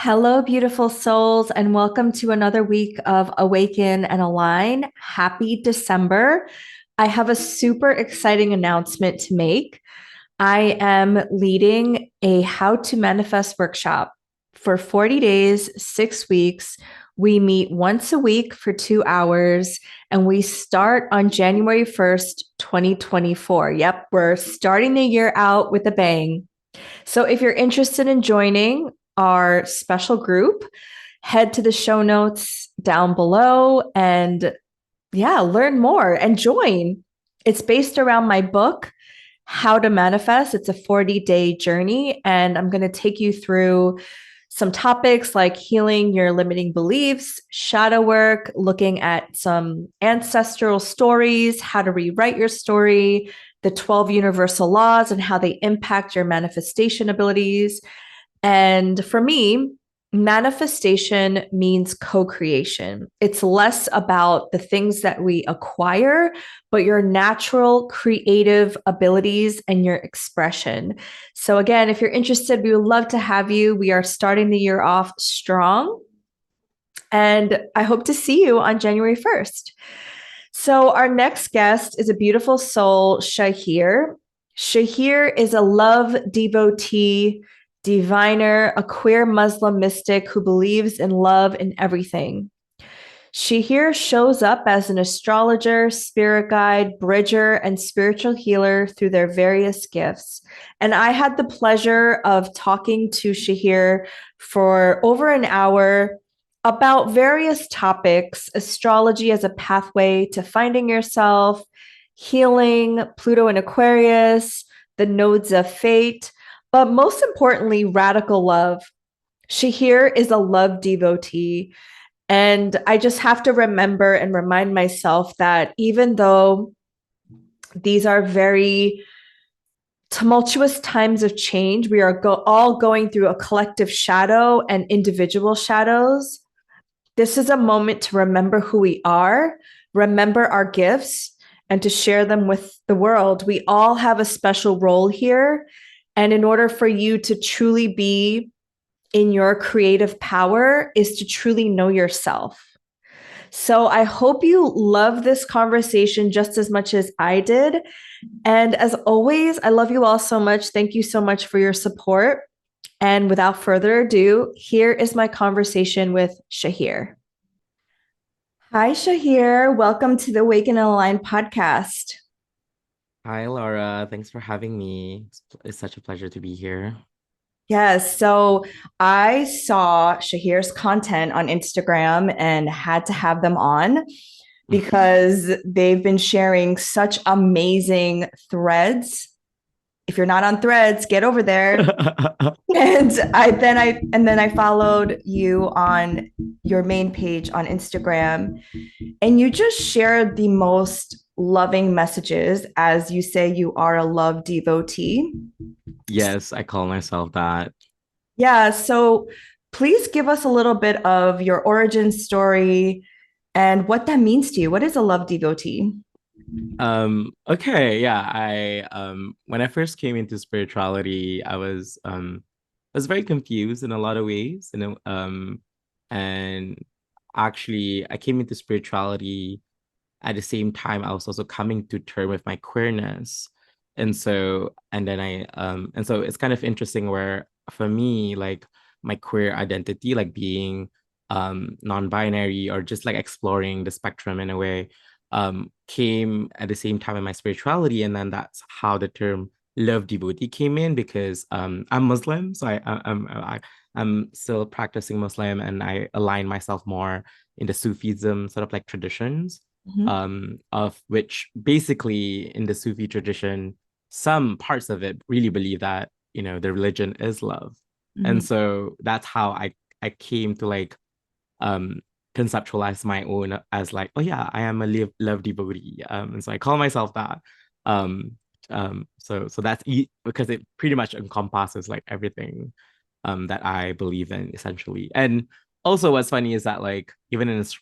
Hello, beautiful souls, and welcome to another week of Awaken and Align. Happy December. I have a super exciting announcement to make. I am leading a How to Manifest workshop for 40 days, 6 weeks. We meet once a week for 2 hours, and we start on January 1st, 2024. Yep, we're starting the year out with a bang. So if you're interested in joining our special group, head to the show notes down below and learn more and join. It's based around my book, How to Manifest. It's a 40-day journey, and I'm going to take you through some topics like healing your limiting beliefs, shadow work, looking at some ancestral stories, how to rewrite your story, the 12 universal laws and how they impact your manifestation abilities. And for me, manifestation means co creation. It's less about the things that we acquire, but your natural creative abilities and your expression. So, again, if you're interested, we would love to have you. We are starting the year off strong. And I hope to see you on January 1st. So, our next guest is a beautiful soul, Shahir. Shahir is a love devotee, diviner, a queer Muslim mystic who believes in love in everything. Shahir shows up as an astrologer, spirit guide, bridger, and spiritual healer through their various gifts. And I had the pleasure of talking to Shahir for over an hour about various topics, astrology as a pathway to finding yourself, healing, Pluto and Aquarius, the nodes of fate, but most importantly, radical love. Shahir is a love devotee. And I just have to remember and remind myself that even though these are very tumultuous times of change, we are all going through a collective shadow and individual shadows. This is a moment to remember who we are, remember our gifts, and to share them with the world. We all have a special role here. And in order for you to truly be in your creative power is to truly know yourself. So I hope you love this conversation just as much as I did. And as always, I love you all so much. Thank you so much for your support. And without further ado, here is my conversation with Shahir. Hi, Shahir. Welcome to the Awaken and Align podcast. Hi, Laura. Thanks for having me. It's such a pleasure to be here. Yes. So I saw Shahir's content on Instagram and had to have them on because they've been sharing such amazing threads. If you're not on threads, get over there. And then I followed you on your main page on Instagram, and you just shared the most loving messages. As you say, you are a love devotee. Yes, I call myself that. Yeah, so please give us a little bit of your origin story and what that means to you. What is a love devotee? Okay, yeah. I when I first came into spirituality, I was very confused in a lot of ways, and actually I came into spirituality at the same time I was also coming to term with my queerness. And so it's kind of interesting where for me, like my queer identity, like being non-binary or just like exploring the spectrum in a way, came at the same time in my spirituality. And then that's how the term love devotee came in because I'm Muslim. So I'm still practicing Muslim and I align myself more in the Sufism sort of like traditions, Mhm. of which basically in the Sufi tradition, some parts of it really believe that, the religion is love. And Mhm. so that's how I came to like um conceptualize my own as like, oh yeah, I am a love devotee. And so I call myself that. Um so that's because it pretty much encompasses like everything that I believe in essentially. And also what's funny is that like even in this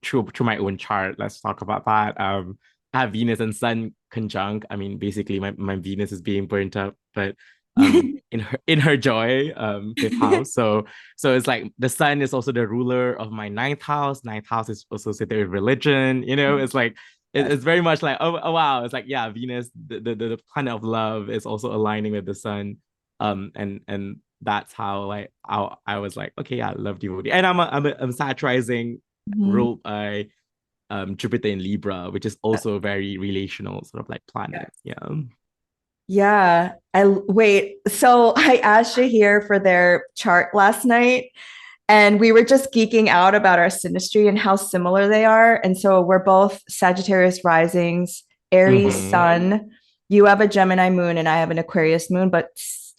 through my own chart, let's talk about that. I have Venus and Sun conjunct. I mean, basically my Venus is being burnt up, but in her joy, fifth house. So it's like the sun is also the ruler of my ninth house. Ninth house is associated with religion. It's like Yes. it's very much like, oh wow, it's like, yeah, Venus, the planet of love, is also aligning with the sun. And that's how, like, I was like, okay, yeah, love devotee. And I'm satirizing, Mhm. ruled by Jupiter in Libra, which is also a very relational sort of like planet. Yes. Yeah. Yeah. Wait. So I asked Shahir for their chart last night, and we were just geeking out about our synastry and how similar they are. And so we're both Sagittarius risings, Aries Mm-hmm. sun. You have a Gemini moon, and I have an Aquarius moon, but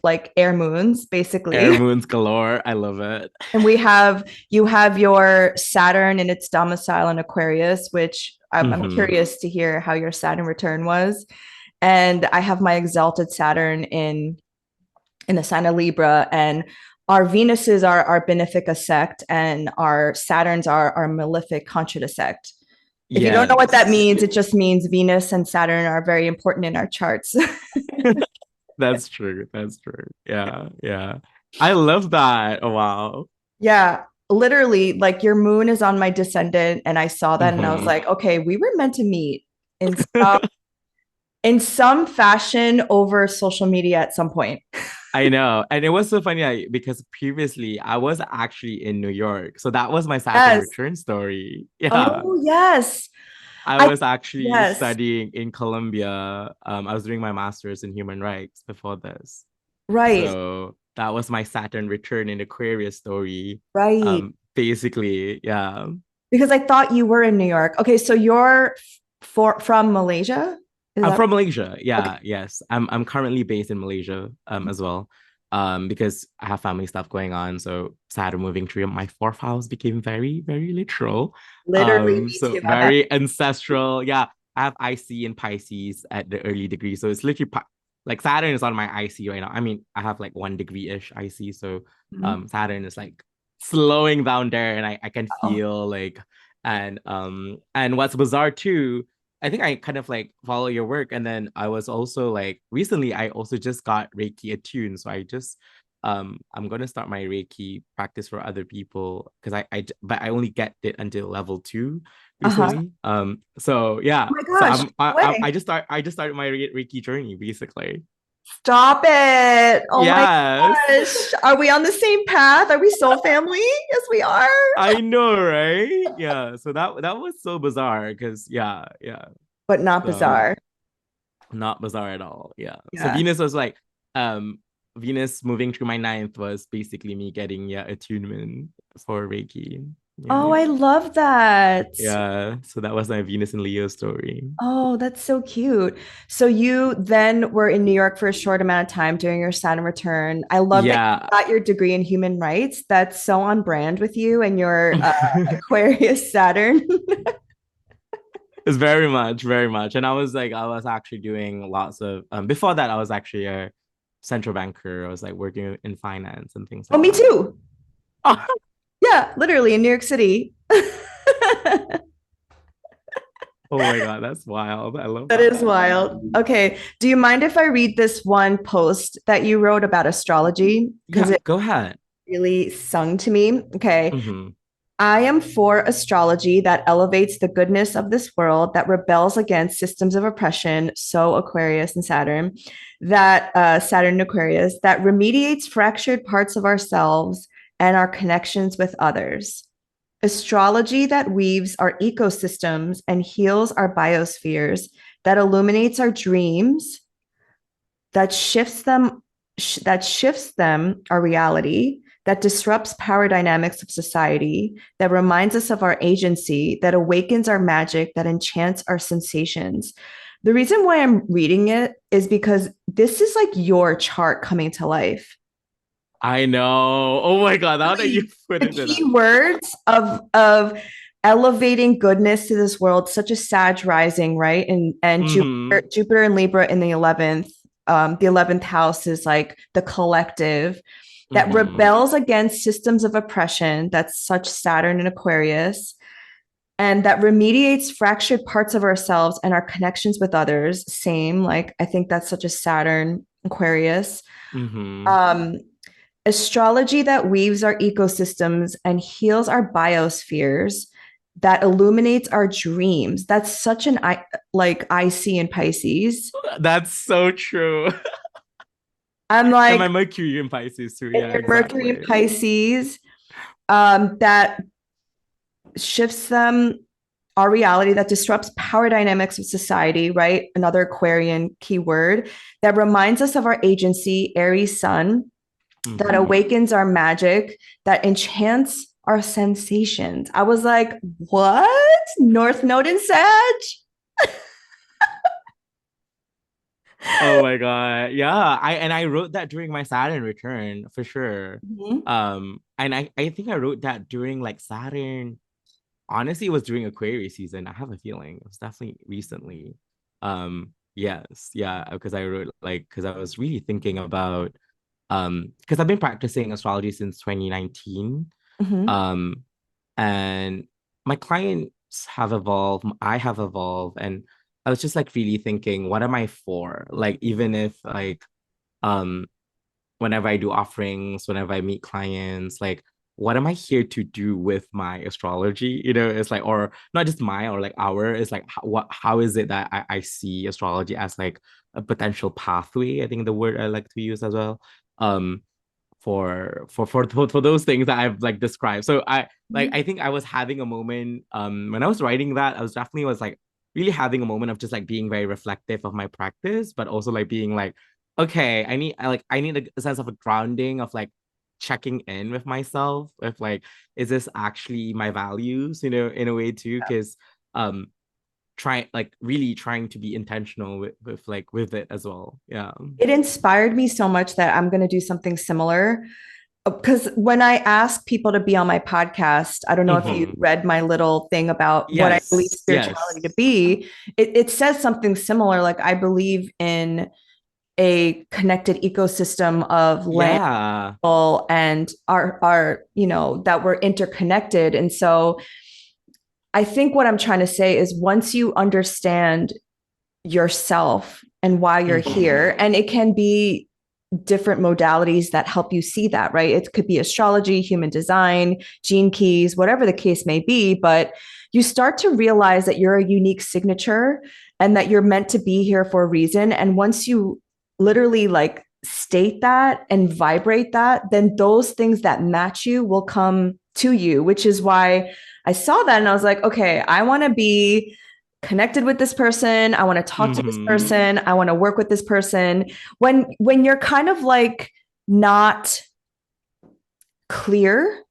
like air moons, Air basically. moons galore. I love it. And you have your Saturn in its domicile in Aquarius, which I'm Mm-hmm. curious to hear how your Saturn return was. And I have my exalted Saturn in the sign of Libra, and our Venuses are our benefica sect, and our Saturns are our malefic contra sect. If you don't know what that Yes. means, it just means Venus and Saturn are very important in our charts. That's true. That's true. Yeah. Yeah. I love that. Oh, wow. Yeah, literally, like your moon is on my descendant, and I saw that, and I was Mm-hmm. like, okay, we were meant to meet in some fashion over social media at some point. I know. And it was so funny, like, because previously I was actually in New York. So that was my Saturn Yes. return story. Yeah. Oh, yes. I I was actually yes. studying in Columbia. I was doing my master's in human rights before this. Right. So that was my Saturn return in Aquarius story. Right. Basically, yeah. Because I thought you were in New York. Okay, so you're from Malaysia? Is I'm that from Malaysia. okay? Yeah, yes. I'm currently based in Malaysia as well. Because I have family stuff going on. So Saturn moving through my fourth house became very, very literal. Literally me So too. I'm at, very ancestral. Yeah. I have IC in Pisces at the early degree. So it's literally like Saturn is on my IC right now. I mean, I have like 1 degree-ish IC. So Mhm. Saturn is like slowing down there, and I can Oh, feel like, and what's bizarre too, I think I kind of like follow your work. And then I was also like, recently I also just got Reiki attuned. So I'm gonna start my Reiki practice for other people, because but I only get it until level 2 uh-huh. recently. So Oh yeah. my So gosh, no way. I just started my Reiki journey basically. Stop it. Oh my Yes. gosh. Are we on the same path? Are we soul family? Yes, we are. I know, right? Yeah. So that was so bizarre, because yeah. But not So bizarre. not bizarre at all. Yeah. So Yeah. Venus was like, Venus moving through my ninth was basically me getting, yeah, attunement for Reiki. Yeah. Oh, I love that. Yeah. So that was my Venus and Leo story. Oh, that's so cute. So you then were in New York for a short amount of time during your Saturn return. I love that you Yeah. got your degree in human rights. That's so on brand with you and your Aquarius Saturn. It's very much, very much. And I was actually doing lots of before that, I was actually a central banker. I was like working in finance and things Oh, like me that. too. Yeah, literally in New York City. Oh my God, that's wild. I love That is that. wild. Okay. Do you mind if I read this one post that you wrote about astrology? Because Yeah, it go ahead. really sung to me. Okay. Hmm. I am for astrology that elevates the goodness of this world, that rebels against systems of oppression, so Aquarius and Saturn, that Saturn and Aquarius, that remediates fractured parts of ourselves and our connections with others. Astrology that weaves our ecosystems and heals our biospheres, that illuminates our dreams, that shifts them our reality, that disrupts power dynamics of society, that reminds us of our agency, that awakens our magic, that enchants our sensations. The reason why I'm reading it is because this is like your chart coming to life. I know. Oh my God, now that you Really, put the it in key that. words of elevating goodness to this world, such as Sag rising, right? And Mm-hmm. Jupiter and Libra in the 11th. The 11th house is like the collective that Mm-hmm. rebels against systems of oppression. That's such Saturn and Aquarius, and that remediates fractured parts of ourselves and our connections with others. Same, like I think that's such a Saturn Aquarius. Mm-hmm. Um, Astrology that weaves our ecosystems and heals our biospheres, that illuminates our dreams. That's such an like I see in Pisces. That's so true. I'm And my like Mercury in Pisces too. in Yeah, your Mercury in exactly. Pisces, that shifts them our reality, that disrupts power dynamics of society, right? Another Aquarian keyword that reminds us of our agency, Aries sun, that Mm-hmm. awakens our magic, that enchants our sensations. I was like, what? North Node in Sag? Oh my God. Yeah. I wrote that during my Saturn return for sure. Mhm. And I think I wrote that during like Saturn. Honestly, it was during Aquarius season. I have a feeling it was definitely recently. Yes, yeah, because I wrote like because I was really thinking about because I've been practicing astrology since 2019. Mhm. Um, and my clients have evolved, I have evolved, and I was just like really thinking, what am I for? Like, even if like um whenever I do offerings, whenever I meet clients, like what am I here to do with my astrology? You know, it's like, or not just my or like our, it's like how is it that I see astrology as like a potential pathway? I think the word I like to use as well. Um, for those things that I've like described. So I think I was having a moment when I was writing that, I was definitely was like really having a moment of just like being very reflective of my practice, but also like being like, okay, I need a sense of a grounding of like checking in with myself with like, is this actually my values, you know, in a way too? Because um really trying to be intentional with like with it as well. Yeah. It inspired me so much that I'm going to do something similar. Because when I ask people to be on my podcast, I don't know if you Mm-hmm. read my little thing about what I believe Yes, spirituality to yes. be. It says something similar. Like, I believe in a connected ecosystem of land Yeah. and our that we're interconnected. And so I think what I'm trying to say is, once you understand yourself and why you're Mm-hmm. here, and it can be different modalities that help you see that, right? It could be astrology, human design, gene keys, whatever the case may be, but you start to realize that you're a unique signature and that you're meant to be here for a reason. And once you literally like state that and vibrate that, then those things that match you will come to you, which is why I saw that and I was like, okay, I want to be connected with this person. I want to talk to this Mm-hmm. person. I want to work with this person. When you're kind of like not clear,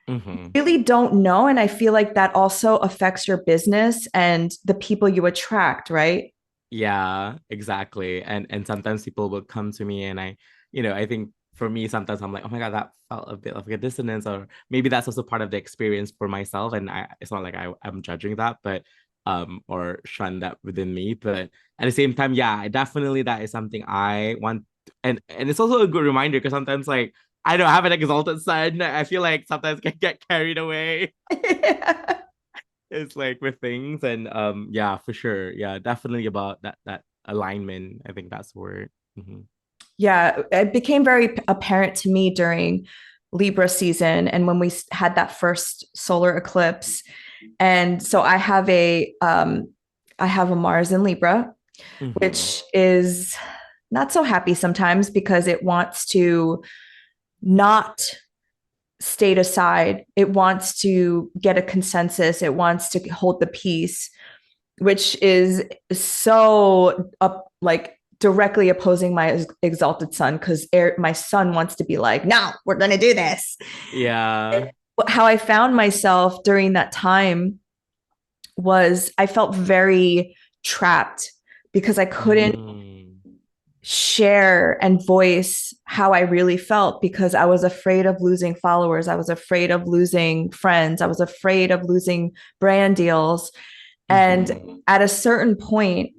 Mm-hmm. really don't know, and I feel like that also affects your business and the people you attract, right? Yeah, exactly. And sometimes people will come to me and you know, I think for me sometimes I'm like, oh my God, that felt a bit of a dissonance, or maybe that's also part of the experience for myself. And it's not like I'm judging that, but or shun that within me. But at the same time, yeah, definitely that is something I want. And it's also a good reminder because sometimes like I don't have an exalted sun. I feel like sometimes can get carried away. It's like with things and yeah, for sure, yeah, definitely about that alignment. I think that's the word. Mm-hmm. Yeah, it became very apparent to me during Libra season and when we had that first solar eclipse. And so I have a Mars in Libra, Mm-hmm. which is not so happy sometimes because it wants to not state aside. It wants to get a consensus. It wants to hold the peace, which is so up like directly opposing my exalted sun because my son wants to be like, no, we're going to do this. Yeah. How I found myself during that time was I felt very trapped because I couldn't Mm. share and voice how I really felt because I was afraid of losing followers. I was afraid of losing friends. I was afraid of losing brand deals. Mm-hmm. And at a certain point,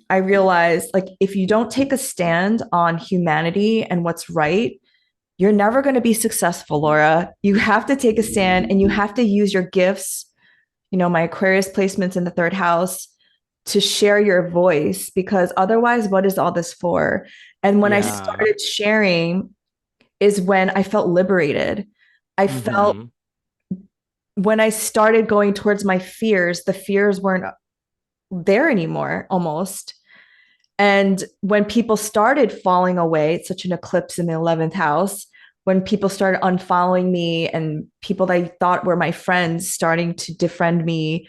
I realized like if you don't take a stand on humanity and what's right, you're never going to be successful, Laura. You have to take a stand and you have to use your gifts, my Aquarius placements in the third house to share your voice because otherwise, what is all this for? And when I Yeah. started sharing is when I felt liberated. I felt Mm-hmm. when I started going towards my fears, the fears weren't there anymore almost. And when people started falling away, it's such an eclipse in the 11th house. When people started unfollowing me and people that I thought were my friends starting to defriend me,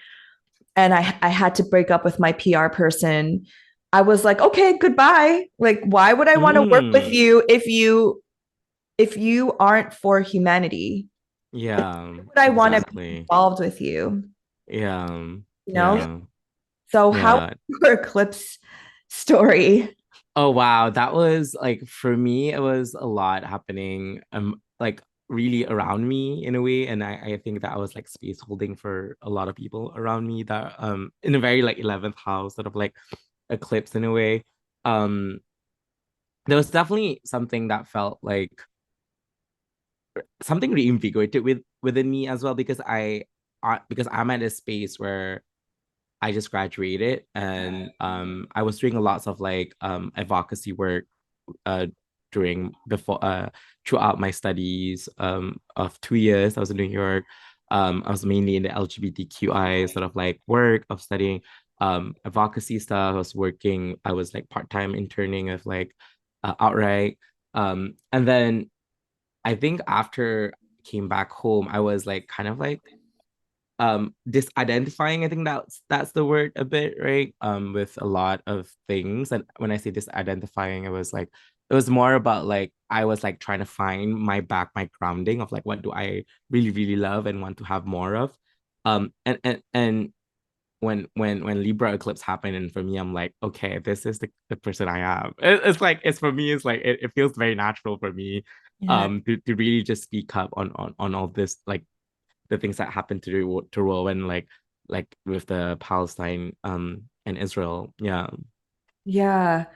and I had to break up with my PR person, I was like, okay, goodbye. Like, why would I want to work with Mm. you if you aren't for humanity? Like, Yeah, why would I want to be exactly. involved with you? Yeah. You know? Yeah. So how Yeah. was your eclipse story? Oh wow, that was like for me, it was a lot happening like really around me in a way. And I think that I was like space holding for a lot of people around me that in a very like 11th house sort of like eclipse in a way. Um there was definitely something that felt like something reinvigorated within me as well because I'm at a space where I just graduated and I was doing lots of like advocacy work uh during before throughout my studies of 2 years. I was in New York. I was mainly in the LGBTQI sort of like work of studying advocacy stuff. I was like part-time interning of like outright. And then I think after I came back home, I was like kind of like disidentifying. I think that's the word a bit, right? With a lot of things. And when I say disidentifying, it was more about like I was like trying to find my grounding of like what do I really really love and want to have more of. And when Libra eclipse happened, and for me I'm like, okay, this is the person I am. It's like it's for me, it's like it feels very natural for me Yeah. to really just speak up on all this, like the things that happened to world and like with the Palestine and Israel. Yeah. Yeah.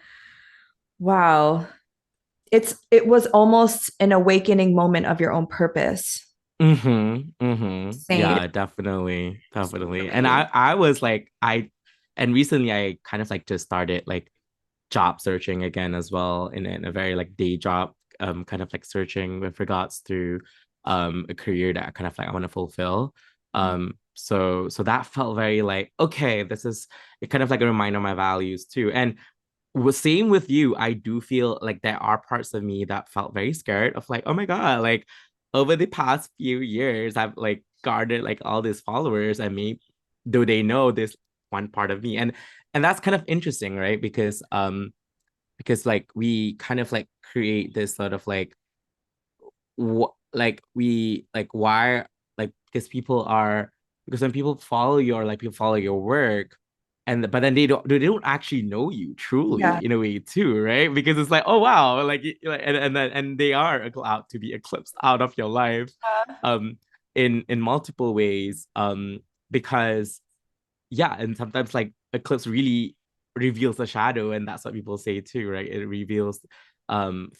Wow. It was almost an awakening moment of your own purpose. Same. Yeah, definitely. Definitely. And Really. I was like and recently I kind of like just started like job searching again as well in a very like day job kind of like searching with regards to a career that I kind of like I want to fulfill. So that felt very like, okay, this is it kind of like a reminder of my values too. And same with you. I do feel like there are parts of me that felt very scared of like, oh my God, like over the past few years, I've like garnered like all these followers. I mean, do they know this one part of me? And that's kind of interesting, right? Because like we kind of like create this sort of like like we like why like because when people follow you or like people follow your work and but then they don't actually know you Yeah. truly in a way too, right? Because it's like, oh wow, like and they are out to be eclipsed out of your life um in multiple ways because yeah, and sometimes like eclipse really reveals the shadow, and that's what people say too, right? It reveals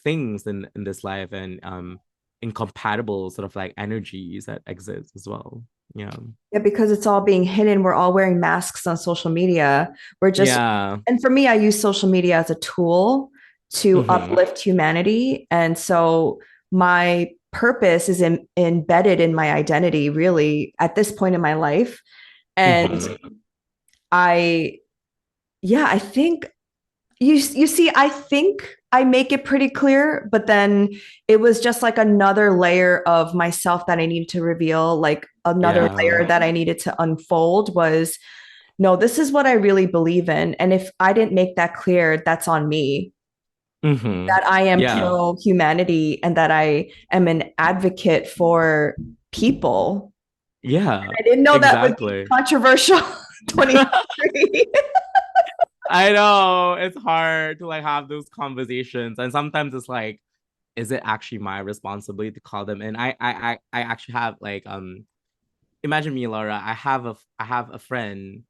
things in this life and incompatible sort of like energies that exist as well. Yeah. Yeah, because it's all being hidden. We're all wearing masks on social media. We're just, Yeah. and for me, I use social media as a tool to Mm-hmm. uplift humanity. And so my purpose is embedded in my identity, really, at this point in my life. And Mm-hmm. I, yeah, I think you see, I think I make it pretty clear, but then it was just like another layer of myself that I needed to reveal, like another Yeah. layer that I needed to unfold was no, this is what I really believe in. And if I didn't make that clear, that's on me. Mm-hmm. That I am Yeah. pro humanity and that I am an advocate for people. Yeah. I didn't know that would be Exactly. controversial 23. I know it's hard to like have those conversations, and sometimes it's like, is it actually my responsibility to call them in? I actually have like imagine me, Laura. I have a friend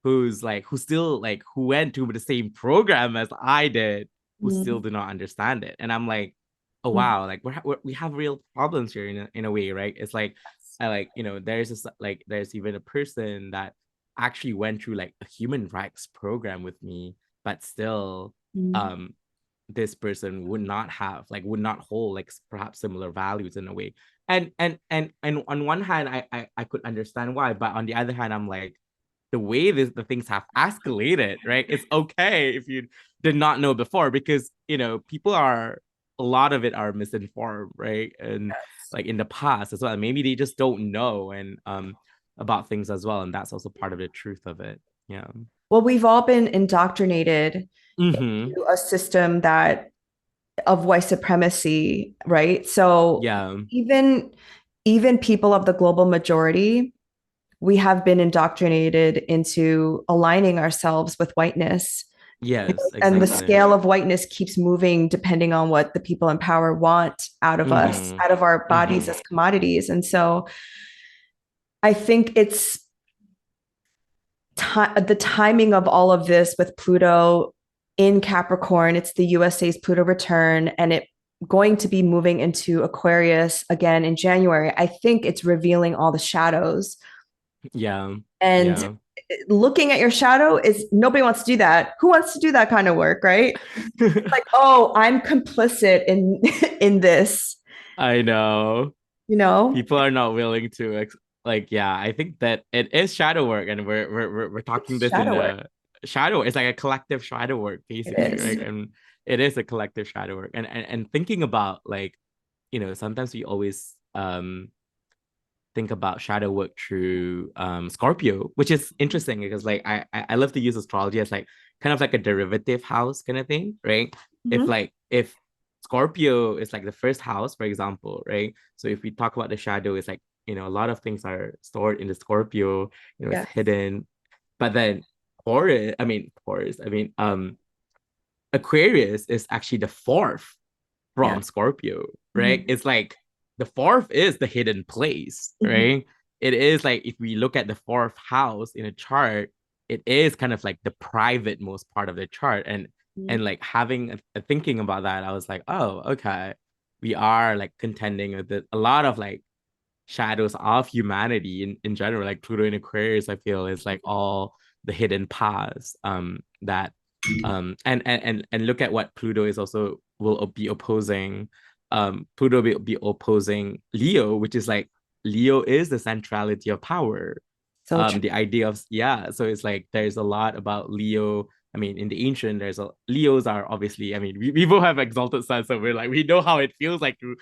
who still like who went to the same program as I did, who still Mm, do not understand it, and I'm like, oh mm, wow, like we have real problems here in a way, right? It's like I like there's this like there's even a person that actually went through like a human rights program with me, but still mm. um this person would not have, like, would not hold like perhaps similar values in a way. And on one hand, I could understand why, but on the other hand, I'm like, the way the things have escalated, right? It's okay if you did not know before, because people are, a lot of it are misinformed, right? And like in the past as well, maybe they just don't know and about things as well, and that's also part of the truth of it. Yeah. Well, we've all been indoctrinated Mm-hmm. into a system that of white supremacy, right? So Yeah. even even people of the global majority, we have been indoctrinated into aligning ourselves with whiteness. Yes, And the exactly. scale of whiteness keeps moving depending on what the people in power want out of us, Mm-hmm. out of our bodies Mm-hmm. as commodities. And so I think it's the timing of all of this with Pluto in Capricorn. It's the USA's Pluto return, and it going to be moving into Aquarius again in January. I think it's revealing all the shadows. Yeah. And Yeah. looking at your shadow is nobody wants to do that. Who wants to do that kind of work, right? Like, oh, I'm complicit in in this, I know. you know? People are not willing to like, yeah, I think that it is shadow work, and we're talking It's this in shadow work. the shadow. It's like a collective shadow work, It basically, is. right? And it is a collective shadow work. And thinking about, like, sometimes we always think about shadow work through Scorpio, which is interesting because, like, I love to use astrology as like kind of like a derivative house kind of thing, right? If Mhm. like if Scorpio is like the first house, for example, right? So if we talk about the shadow, it's like, a lot of things are stored in the Scorpio, it's Yes. hidden. But then Taurus, Aquarius is actually the fourth Yeah. from Scorpio, right? Mhm. It's like the fourth is the hidden place, Mhm. right? It is like, if we look at the fourth house in a chart, it is kind of like the private most part of the chart. And Mhm. like having a thinking about that, I was like, oh, okay. We are like contending with a lot of like shadows of humanity in general. Like Pluto in Aquarius, I feel, is like all the hidden paths that and look at what Pluto is also will be opposing. Pluto will be opposing Leo, which is like, Leo is the centrality of power. So true. The idea of, yeah, so it's like there's a lot about Leo. I mean, in the ancient, there's a Leos are obviously, I mean, we both have exalted sun, so we're like, we know how it feels like to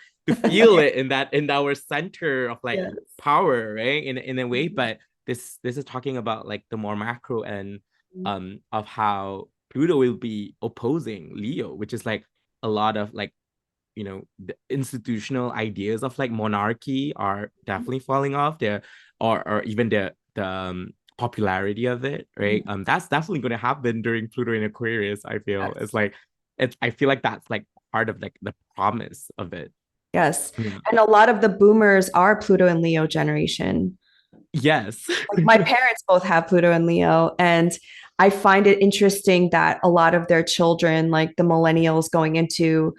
feel it in that, in our center of like Yes. power, right? In a way. But this is talking about like the more macro and of how Pluto will be opposing Leo, which is like a lot of like, the institutional ideas of like monarchy are definitely falling off there, or even the popularity of it, right? That's definitely going to happen during Pluto in Aquarius. I feel Yes. it's like, I feel like that's like part of like the promise of it. Yes. Yeah. And a lot of the boomers are Pluto and Leo generation. Yes. Like my parents both have Pluto and Leo. And I find it interesting that a lot of their children, like the millennials going into,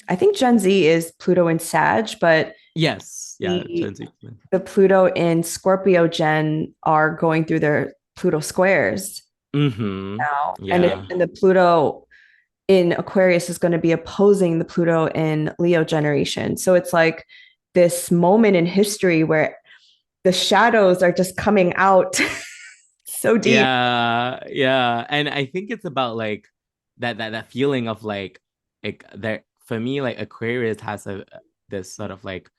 I think Gen Z is Pluto and Sag, but Yes. Yeah. the Gen Z. the Pluto and Scorpio gen are going through their Pluto squares Mm-hmm. now. Yeah. And the Pluto in Aquarius is going to be opposing the Pluto in Leo generation. So it's like this moment in history where the shadows are just coming out so deep. Yeah. Yeah. And I think it's about like that feeling of like there, for me, like Aquarius has a this sort of like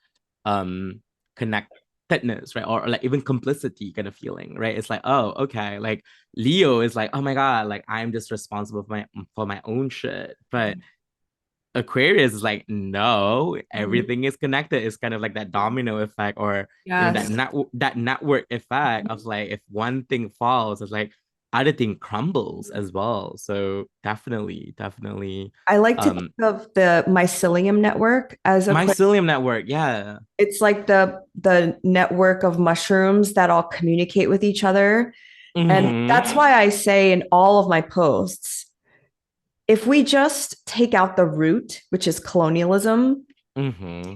connectedness, right? Or like even complicity kind of feeling, right? It's like, oh, okay, like Leo is like, oh my God, like I'm just responsible for my own shit. But Aquarius is like, no, Mhm. everything is connected. It's kind of like that domino effect, or that Yes. that network effect of like, if one thing falls, it's like other thing crumbles as well. So definitely, I like to think um, of the mycelium network as a mycelium network, yeah. it's like the network of mushrooms that all communicate with each other. And Mm-hmm. that's why I say in all of my posts, if we just take out the root, which is colonialism Mm-hmm.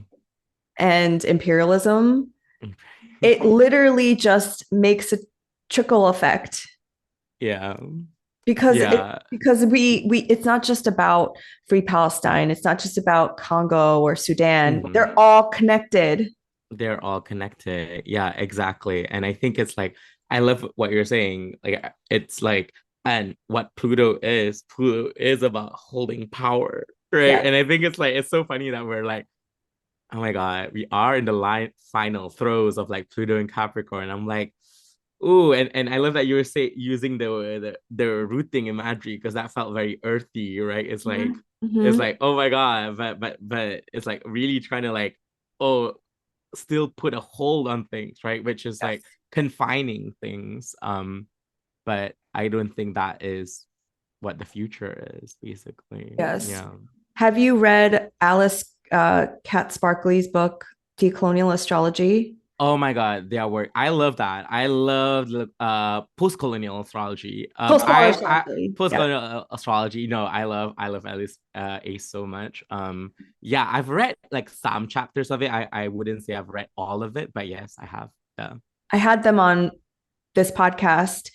and imperialism, it literally just makes a trickle effect. Yeah. because Yeah. we it's not just about free Palestine, it's not just about Congo or Sudan. Mhm. They're all connected. They're all connected. Yeah, exactly. And I think it's like, I love what you're saying. Like, it's like, and what Pluto is about holding power, right? Yeah. And I think it's like, it's so funny that we're like, oh my God, we are in the final throes of like Pluto and Capricorn. I'm like, ooh, and I love that you were using the rooting imagery, because that felt very earthy, right? It's Mm-hmm. like, oh my God, but it's like really trying to like, oh, still put a hold on things, right? Which is Yes. like confining things. But I don't think that is what the future is, basically. Yes. Yeah. Have you read Alice Cat Sparkley's book, Decolonial Astrology? Oh my God, their work. I love that. I love post-colonial astrology. Post-colonial astrology. Yeah. Post-colonial astrology. No, I love Alice Ace so much. Yeah, I've read like some chapters of it. I wouldn't say I've read all of it, but yes, I have. Yeah. I had them on this podcast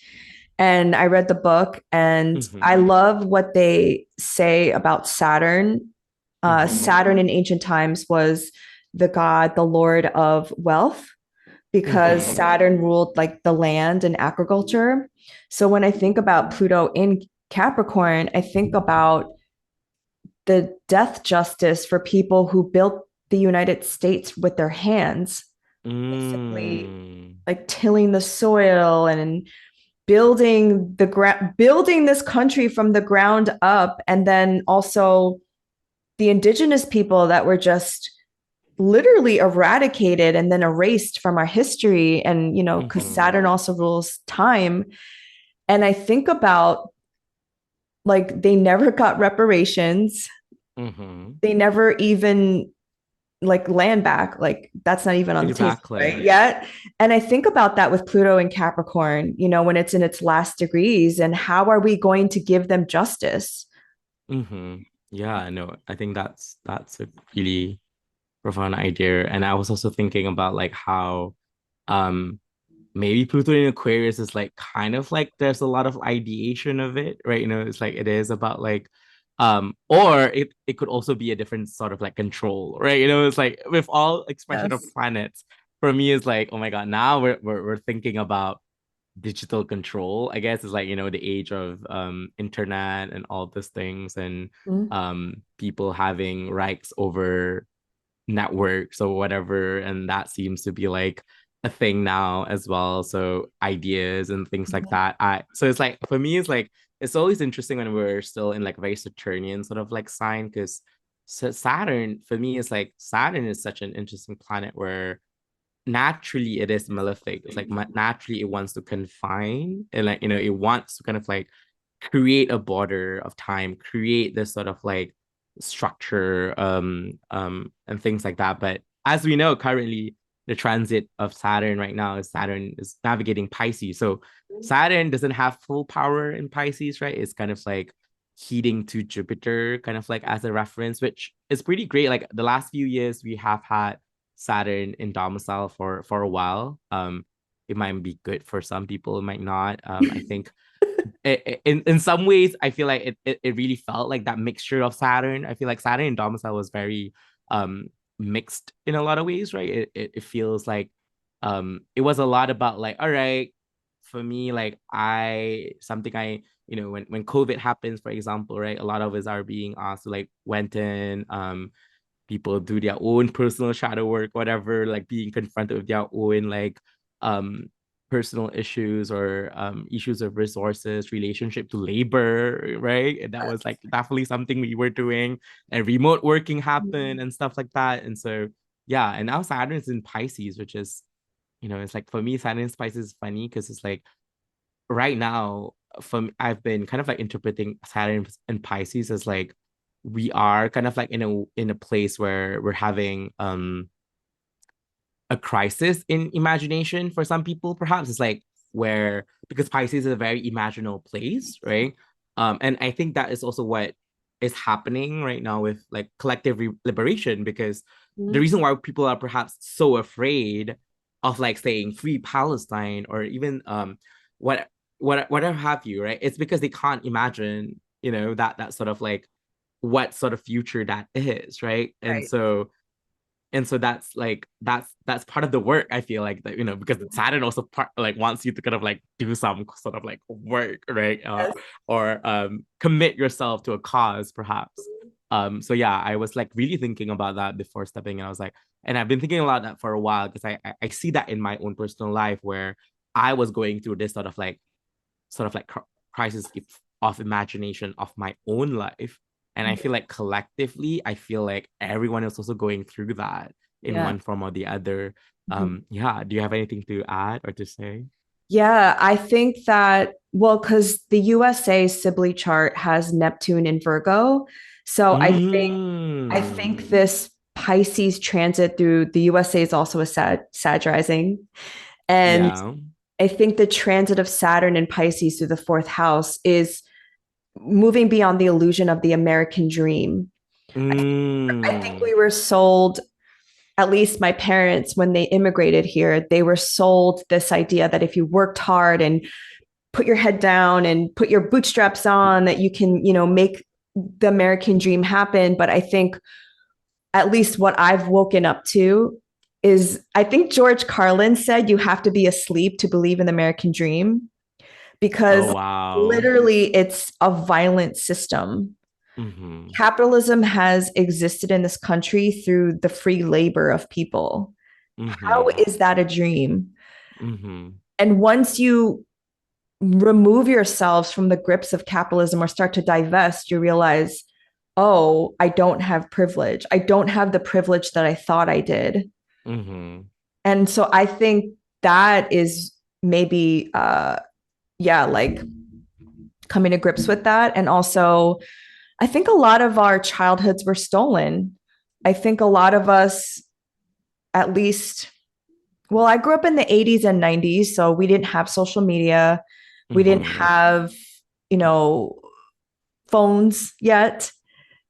and I read the book and I Mm-hmm. love what they say about Saturn. Mm-hmm. Saturn in ancient times was the god, the lord of wealth, because Mm-hmm. Saturn ruled like the land and agriculture. So when I think about Pluto in Capricorn, I think about the death justice for people who built the United States with their hands, basically Mm. like tilling the soil and building this country from the ground up, and then also the indigenous people that were just literally eradicated and then erased from our history. And because Mm-hmm. Saturn also rules time, and I think about like they never got reparations, Mm-hmm. they never even like land back, like that's not even on the table right Exactly. yet. And I think about that with Pluto and Capricorn, when it's in its last degrees, and how are we going to give them justice? Mm-hmm. Yeah, no, I think that's a really profound idea. And I was also thinking about like how um maybe Pluto in Aquarius is like kind of like there's a lot of ideation of it, right? It's like it is about like or it could also be a different sort of like control, right? It's like with all expression of Yes. planets, for me it's like, oh my God, now we're thinking about digital control. I guess it's like, the age of internet and all these things, and Mm-hmm. people having rights over networks or whatever, and that seems to be like a thing now as well. So ideas and things like that. I so it's like, for me it's like, it's always interesting when we're still in like very Saturnian sort of like sign, because Saturn for me is like, Saturn is such an interesting planet where naturally it is malefic. It's like naturally it wants to confine, and like, it wants to kind of like create a border of time, create this sort of like structure, and things like that. But as we know, currently the transit of Saturn right now is Saturn is navigating Pisces. So Saturn doesn't have full power in Pisces, right? It's kind of like heeding to Jupiter, kind of like as a reference, which is pretty great. Like the last few years, we have had Saturn in domicile for a while. It might be good for some people, it might not. I think in some ways, I feel like it really felt like that mixture of Saturn. I feel like Saturn in domicile was very um mixed in a lot of ways, right? It feels like it was a lot about like, all right, for me, like something I when COVID happens, for example, right? A lot of us are being asked to like went in, people do their own personal shadow work, whatever, like being confronted with their own like um personal issues, or issues of resources, relationship to labor, right? And that was like definitely something we were doing, and remote working happened and stuff like that. And so yeah, and now Saturn is in Pisces, which is, it's like, for me, Saturn in Pisces is funny because it's like right now, I've been kind of like interpreting Saturn and Pisces as like, we are kind of like in a place where we're having a crisis in imagination. For some people, perhaps it's like, where, because Pisces is a very imaginal place, right? And I think that is also what is happening right now with like collective liberation, because the Mm-hmm. reason why people are perhaps so afraid of like saying free Palestine, or even what whatever have you, right? It's because they can't imagine, that sort of like what sort of future that is, right? And Right. so that's like that's part of the work. I feel like that, because Saturn also part like wants you to kind of like do some sort of like work, right? Yes. Or commit yourself to a cause, perhaps. So yeah, I was like really thinking about that before stepping in. I was like, and I've been thinking about that for a while because I see that in my own personal life where I was going through this sort of like crisis of imagination of my own life. And I feel like collectively, I feel like everyone is also going through that in Yeah. one form or the other. Mhm. Yeah. Do you have anything to add or to say? Yeah, I think that, well, because the USA Sibley chart has Neptune in Virgo. So I think Mm. this Pisces transit through the USA is also a Sag rising. And Yeah. I think the transit of Saturn and Pisces through the fourth house is moving beyond the illusion of the American dream. I think Mm. we were sold, at least my parents, when they immigrated here, they were sold this idea that if you worked hard and put your head down and put your bootstraps on, that you can, make the American dream happen. But I think at least what I've woken up to is, I think George Carlin said you have to be asleep to believe in the American dream, Oh, because wow. literally it's a violent system. Mm-hmm. Capitalism has existed in this country through the free labor of people. How Mm-hmm. is that a dream? Mm-hmm. And once you remove yourselves from the grips of capitalism or start to divest, you realize, oh, I don't have privilege. I don't have the privilege that I thought I did. Mm-hmm. And so I think that is maybe, yeah, like coming to grips with that. And also, I think a lot of our childhoods were stolen. I think a lot of us, at least, well, I grew up in the 80s and 90s, so we didn't have social media. We didn't Mm-hmm. have, you know, phones yet.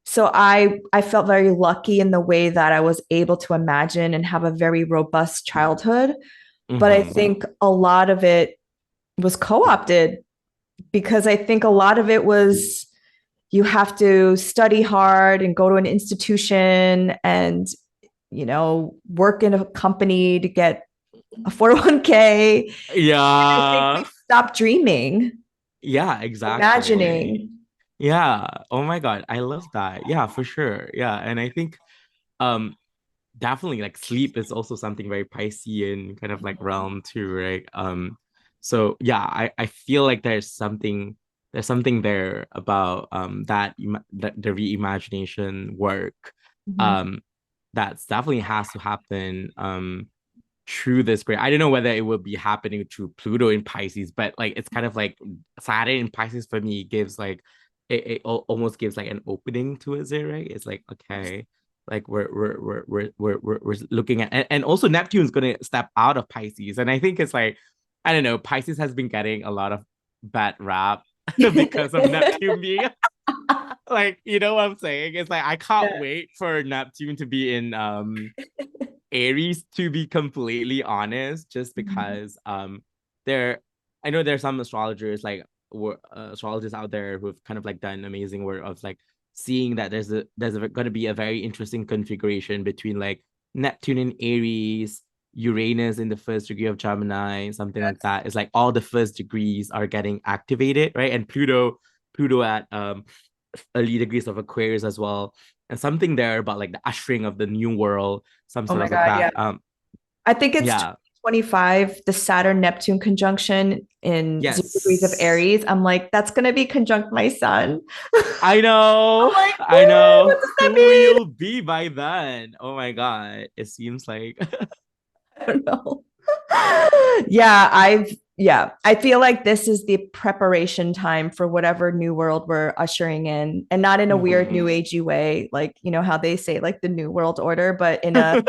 So I felt very lucky in the way that I was able to imagine and have a very robust childhood. But I Mm-hmm. think a lot of it was co-opted, because I think a lot of it was, you have to study hard and go to an institution and, work in a company to get a 401k. I think we Yeah. stopped dreaming, Yeah, exactly. imagining. Yeah. Oh my God. I love that. Yeah, for sure. Yeah. And I think um definitely like sleep is also something very Piscean kind of like realm too, right? So yeah, I feel like there's something there about that the reimagination work Mhm. um that's definitely has to happen through this period. I don't know whether it will be happening through Pluto in Pisces, but like it's kind of like Saturn in Pisces for me gives like almost gives like an opening to it, right? It's like okay, like we're looking at and also Neptune's gonna step out of Pisces, and I think it's like I don't know, Pisces has been getting a lot of bad rap because of Neptune being like what I'm saying. It's like I can't Yeah. wait for Neptune to be in Aries, to be completely honest, just Mhm. because there I know there's some astrologers like astrologers out there who've kind of like done amazing work of like seeing that going to be a very interesting configuration between like Neptune in Aries, Uranus in the first degree of Gemini, something like Yes. that. It's like all the first degrees are getting activated, right? And Pluto at early degrees of Aquarius as well, and something there about like the ushering of the new world, some Oh sort my of like God. Yeah. that. I think it's Yeah, 2025, the Saturn Neptune conjunction in 0 degrees of yes, Aries. I'm like, that's going to be conjunct my sun. I I'm know, like, I what know does that who mean? you'll be by then. Oh my god, it seems like I don't know. Yeah, I feel like this is the preparation time for whatever new world we're ushering in, and not in a weird new Mhm. agey way, like, how they say like the new world order, but in a,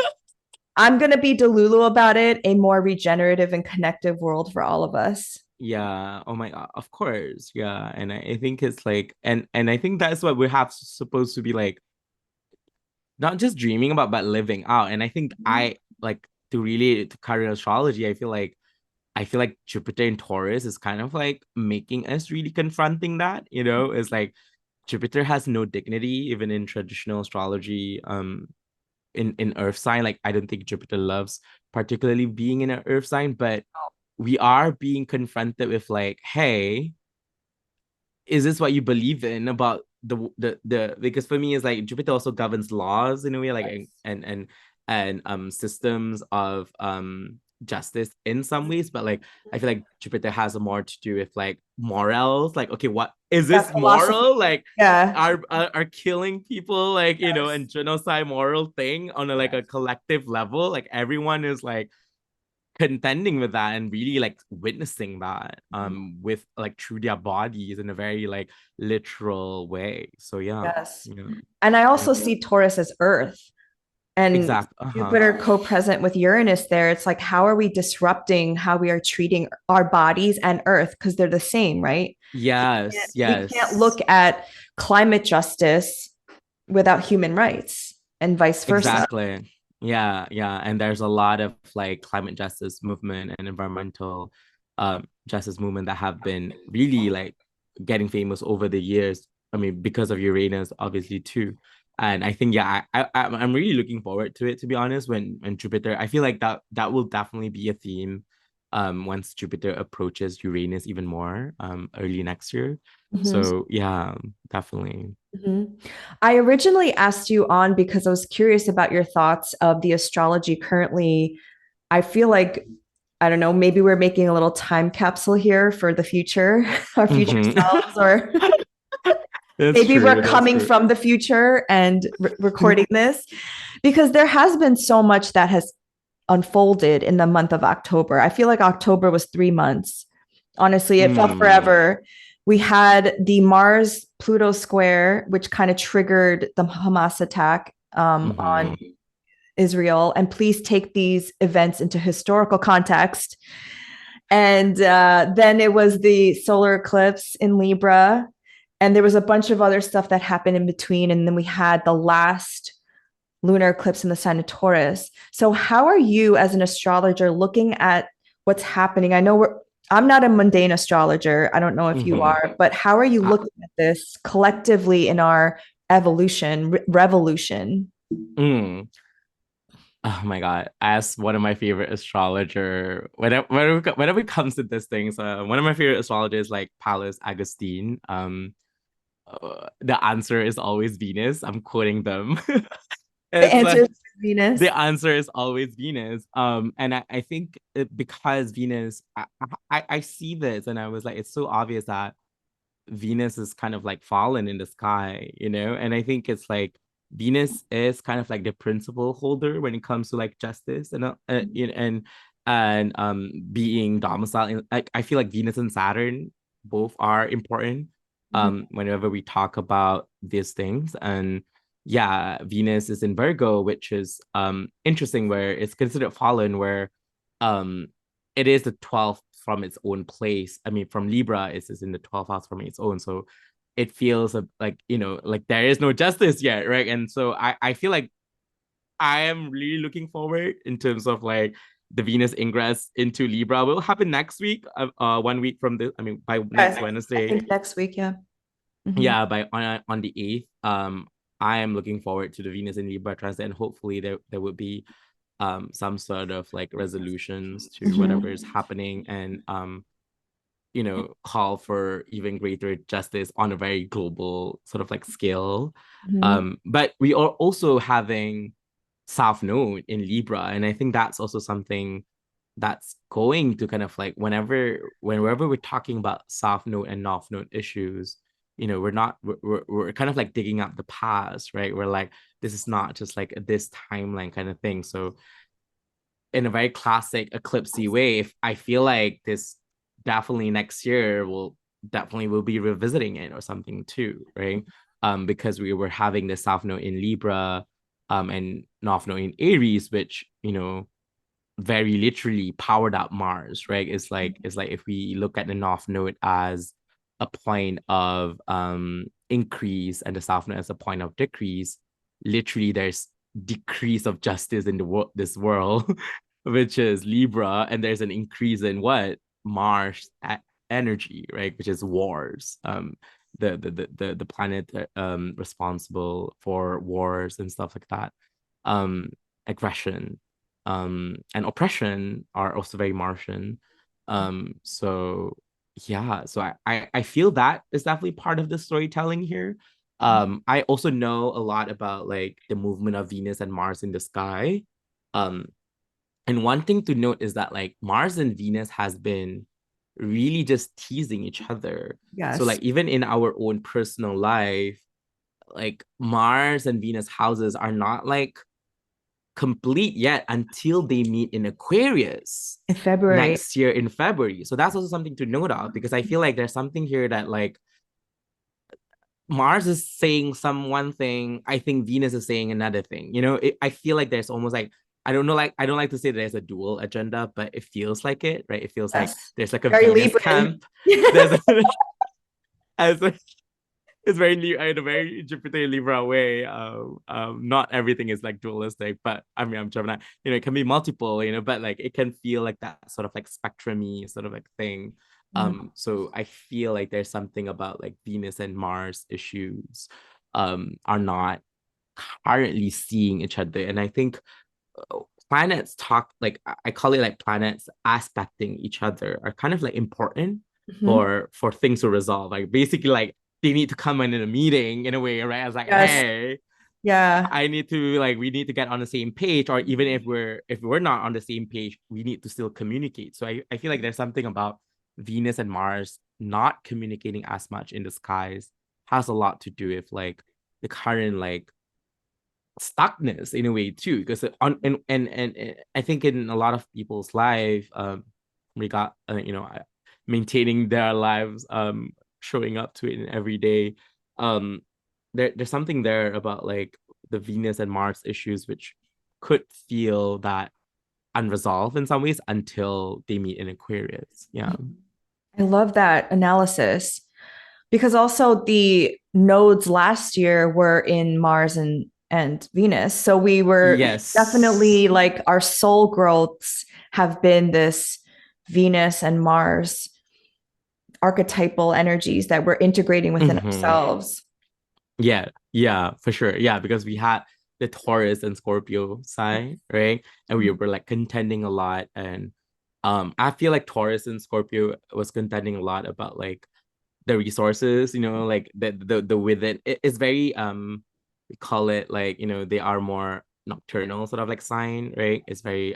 I'm going to be Delulu about it, a more regenerative and connective world for all of us. Yeah, oh my god, of course, yeah. And I think it's like and I think that's what we have supposed to be like, not just dreaming about but living out. And I think I like to really to carry astrology, I feel like I feel like Jupiter in Taurus is kind of like making us really confronting that, it's like Jupiter has no dignity, even in traditional astrology. In earth sign, like I don't think Jupiter loves particularly being in an earth sign, but we are being confronted with like, hey, is this what you believe in about the because for me it's like Jupiter also governs laws in a way, like and systems of justice in some ways, but like I feel like Jupiter has more to do with like morals, like okay, what is Yeah, this philosophy. moral, like Yeah. are killing people like Yes. and genocide moral thing on a like a Yes. collective level, like everyone is like contending with that and really like witnessing that with like through their bodies in a very like literal way. So yeah. Yes. Yeah. And I Yeah. also see Taurus as Earth and Exact. Uh-huh. Jupiter co-present with Uranus there. It's like, how are we disrupting how we are treating our bodies and Earth? Because they're the same, right? Yes. We can't Yes. look at climate justice without human rights and vice versa. Exactly. Yeah, yeah. And there's a lot of like climate justice movement and environmental justice movement that have been really like getting famous over the years. I mean, because of Uranus, obviously too. And I think yeah, I'm really looking forward to it, to be honest. When Jupiter, I feel like that will definitely be a theme once Jupiter approaches Uranus even more early next year. Mhm. So yeah, definitely. Mhm. I originally asked you on because I was curious about your thoughts of the astrology currently. I feel like, I don't know, maybe we're making a little time capsule here for the future, our future Mhm. selves, or That's maybe we're true. That's coming true. from the future and recording this because there has been so much that has unfolded in the month of October. I feel like October was 3 months. Honestly, it felt Mm, forever. We had the Mars Pluto square, which kind of triggered the Hamas attack on mhm, Israel. And please take these events into historical context. And then it was the solar eclipse in Libra. And there was a bunch of other stuff that happened in between. And then we had the last lunar eclipse in the sign of Taurus. So, how are you as an astrologer looking at what's happening? I'm not a mundane astrologer. I don't know if you mhm. are, but how are you Uh, looking at this collectively in our revolution? mm. Oh my God. As one of my favorite astrologer, whenever it comes to these things, one of my favorite astrologers like Paulus Agustin, the answer is always Venus. I'm quoting them. The It's answer like is Venus. the answer is always Venus. And I think because Venus, I see this and I was like, it's so obvious that Venus is kind of like fallen in the sky, and I think it's like Venus is kind of like the principle holder when it comes to like justice and being domiciled in, like I feel like Venus and Saturn both are important Mhm. whenever we talk about these things. And yeah, Venus is in Virgo, which is interesting, where it's considered fallen, where um it is the 12th from its own place. I mean, from Libra, it's in the 12th house from its own. So it feels like, like there is no justice yet, right? And so I feel like I am really looking forward in terms of like the Venus ingress into Libra will happen next week, 1 week from this, I mean, by next Yes, I Wednesday. think next week, yeah. Mhm. Yeah, by on the 8th. I am looking forward to the Venus in Libra transit, and hopefully there would be some sort of like resolutions to whatever is Mhm. happening, and call for even greater justice on a very global sort of like scale. Mhm. But we are also having South Node in Libra, and I think that's also something that's going to kind of like whenever we're talking about South Node and North Node issues, we're not we're kind of like digging up the past, right? We're like, this is not just like this timeline kind of thing. So in a very classic eclipsey way, if I feel like this definitely next year will be revisiting it or something too, right? Because we were having the South Node in Libra, and North Node in Aries, which very literally powered up Mars, right? It's like if we look at the North Node as a point of increase and the South Node as a point of decrease, literally there's decrease of justice in this world which is Libra, and there's an increase in what? Mars energy, right? Which is wars. The planet responsible for wars and stuff like that. Um, Aggression, and oppression are also very Martian. So yeah, so I feel that is definitely part of the storytelling here. I also know a lot about like the movement of Venus and Mars in the sky. Um, and one thing to note is that like Mars and Venus has been really just teasing each other. So Yes. like even in our own personal life, like Mars and Venus houses are not like complete yet until they meet in Aquarius In February. next year in February. So that's also something to note of because I feel like there's something here that like Mars is saying some one thing, I think Venus is saying another thing. I feel like there's almost like I don't like to say there's a dual agenda, but it feels like it, right? It feels like Yes. there's like a Very Venus Libran. camp. There's a, as a, it's very in a very Jupiter Libra way. Not everything is like dualistic, but I mean I'm Gemini. It can be multiple. But like it can feel like that sort of like spectrumy sort of like thing. So I feel like there's something about like Venus and Mars issues are not currently seeing each other. And I think planets talk like I call it like planets aspecting each other are kind of like important Mhm. for things to resolve. Like basically like they need to come in a meeting in a way, right? I was like, Yes. hey, Yeah. I need to like we need to get on the same page, or even if we're not on the same page, we need to still communicate. So I feel like there's something about Venus and Mars not communicating as much in the skies has a lot to do with like the current like stuckness in a way too, because and I think in a lot of people's life, regard maintaining their lives, showing up to it in every day, um there's something there about like the Venus and Mars issues which could feel that unresolved in some ways until they meet in Aquarius. Yeah. I love that analysis because also the nodes last year were in Mars and Venus. So we were definitely Yes. like our soul growths have been this Venus and Mars archetypal energies that we're integrating within Mhm. ourselves. Yeah, for sure. Yeah, because we had the Taurus and Scorpio sign, right? And we were like contending a lot. And I feel like Taurus and Scorpio was contending a lot about like the resources, like the within it's very we call it like, they are more nocturnal sort of like sign, right? It's very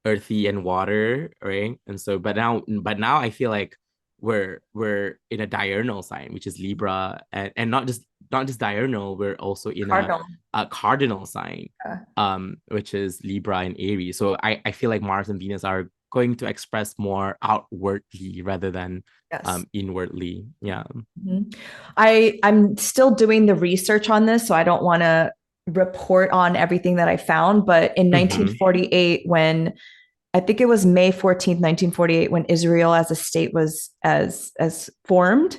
earthy and water, right? And so but now I feel like we're in a diurnal sign, which is Libra, and not just diurnal, we're also in Cardinal. a cardinal sign, which is Libra and Aries. So I feel like Mars and Venus are going to express more outwardly rather than Yes. inwardly. Yeah. Mhm. I'm still doing the research on this, so I don't want to report on everything that I found. But in Mm-hmm. 1948, when I think it was May 14th, 1948, when Israel as a state was as formed,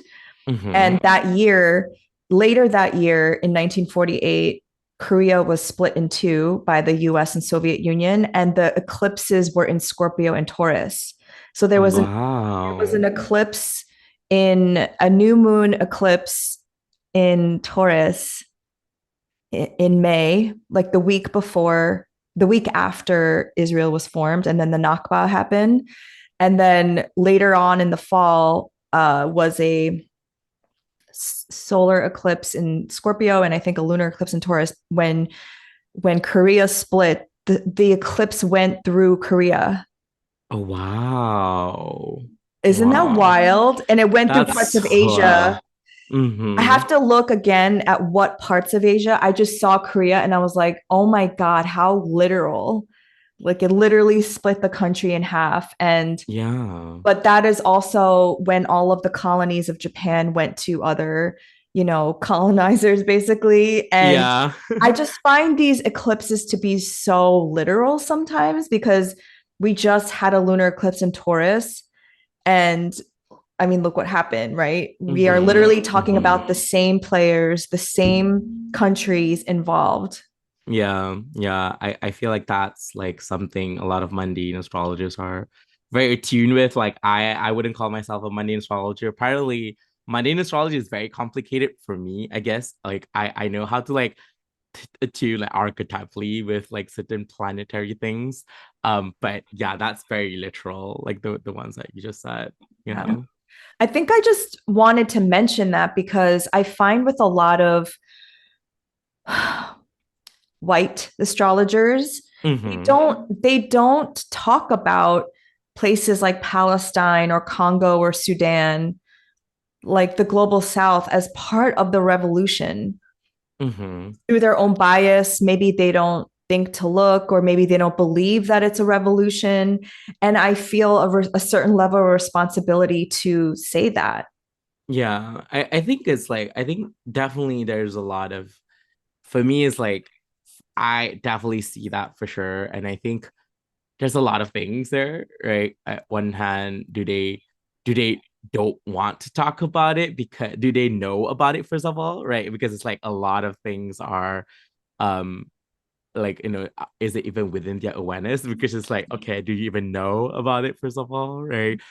Mm-hmm. and that year, later that year in 1948, Korea was split in two by the US and Soviet Union, and the eclipses were in Scorpio and Taurus. So there was an Wow. eclipse in a new moon eclipse in Taurus in May, like the week after Israel was formed, and then the Nakba happened. And then later on in the fall was a solar eclipse in Scorpio, and I think a lunar eclipse in Taurus. When Korea split, the eclipse went through Korea. Oh, wow. Isn't that Wow. wild? And it went through parts That's of Asia. I mm-hmm. have to look again at what parts of Asia. I just saw Korea and I was like, oh my God, how literal. Like it literally split the country in half. And Yeah. but that is also when all of the colonies of Japan went to other, colonizers basically. And Yeah. I just find these eclipses to be so literal sometimes because we just had a lunar eclipse in Taurus. And I mean, look what happened, right? We are Mm-hmm. literally talking Mm-hmm. about the same players, the same countries involved. Yeah. I feel like that's like something a lot of mundane astrologers are very attuned with. Like I wouldn't call myself a mundane astrologer. Apparently, mundane astrology is very complicated for me, I guess. Like I know how to like attune like archetypally with like certain planetary things. But yeah, that's very literal, like the ones that you just said, you Yeah. know. I think I just wanted to mention that because I find with a lot of white astrologers, Mm-hmm. they don't talk about places like Palestine or Congo or Sudan, like the global south, as part of the revolution Mm-hmm. through their own bias. Maybe they don't think to look, or maybe they don't believe that it's a revolution. And I feel a certain level of responsibility to say that. Yeah, I think it's like I think definitely there's a lot of for me it's like I definitely see that for sure. And I think there's a lot of things there, right? At one hand, do they don't want to talk about it because do they know about it first of all, right? Because it's like a lot of things are um like is it even within their awareness? Because it's like, okay, do you even know about it first of all, right?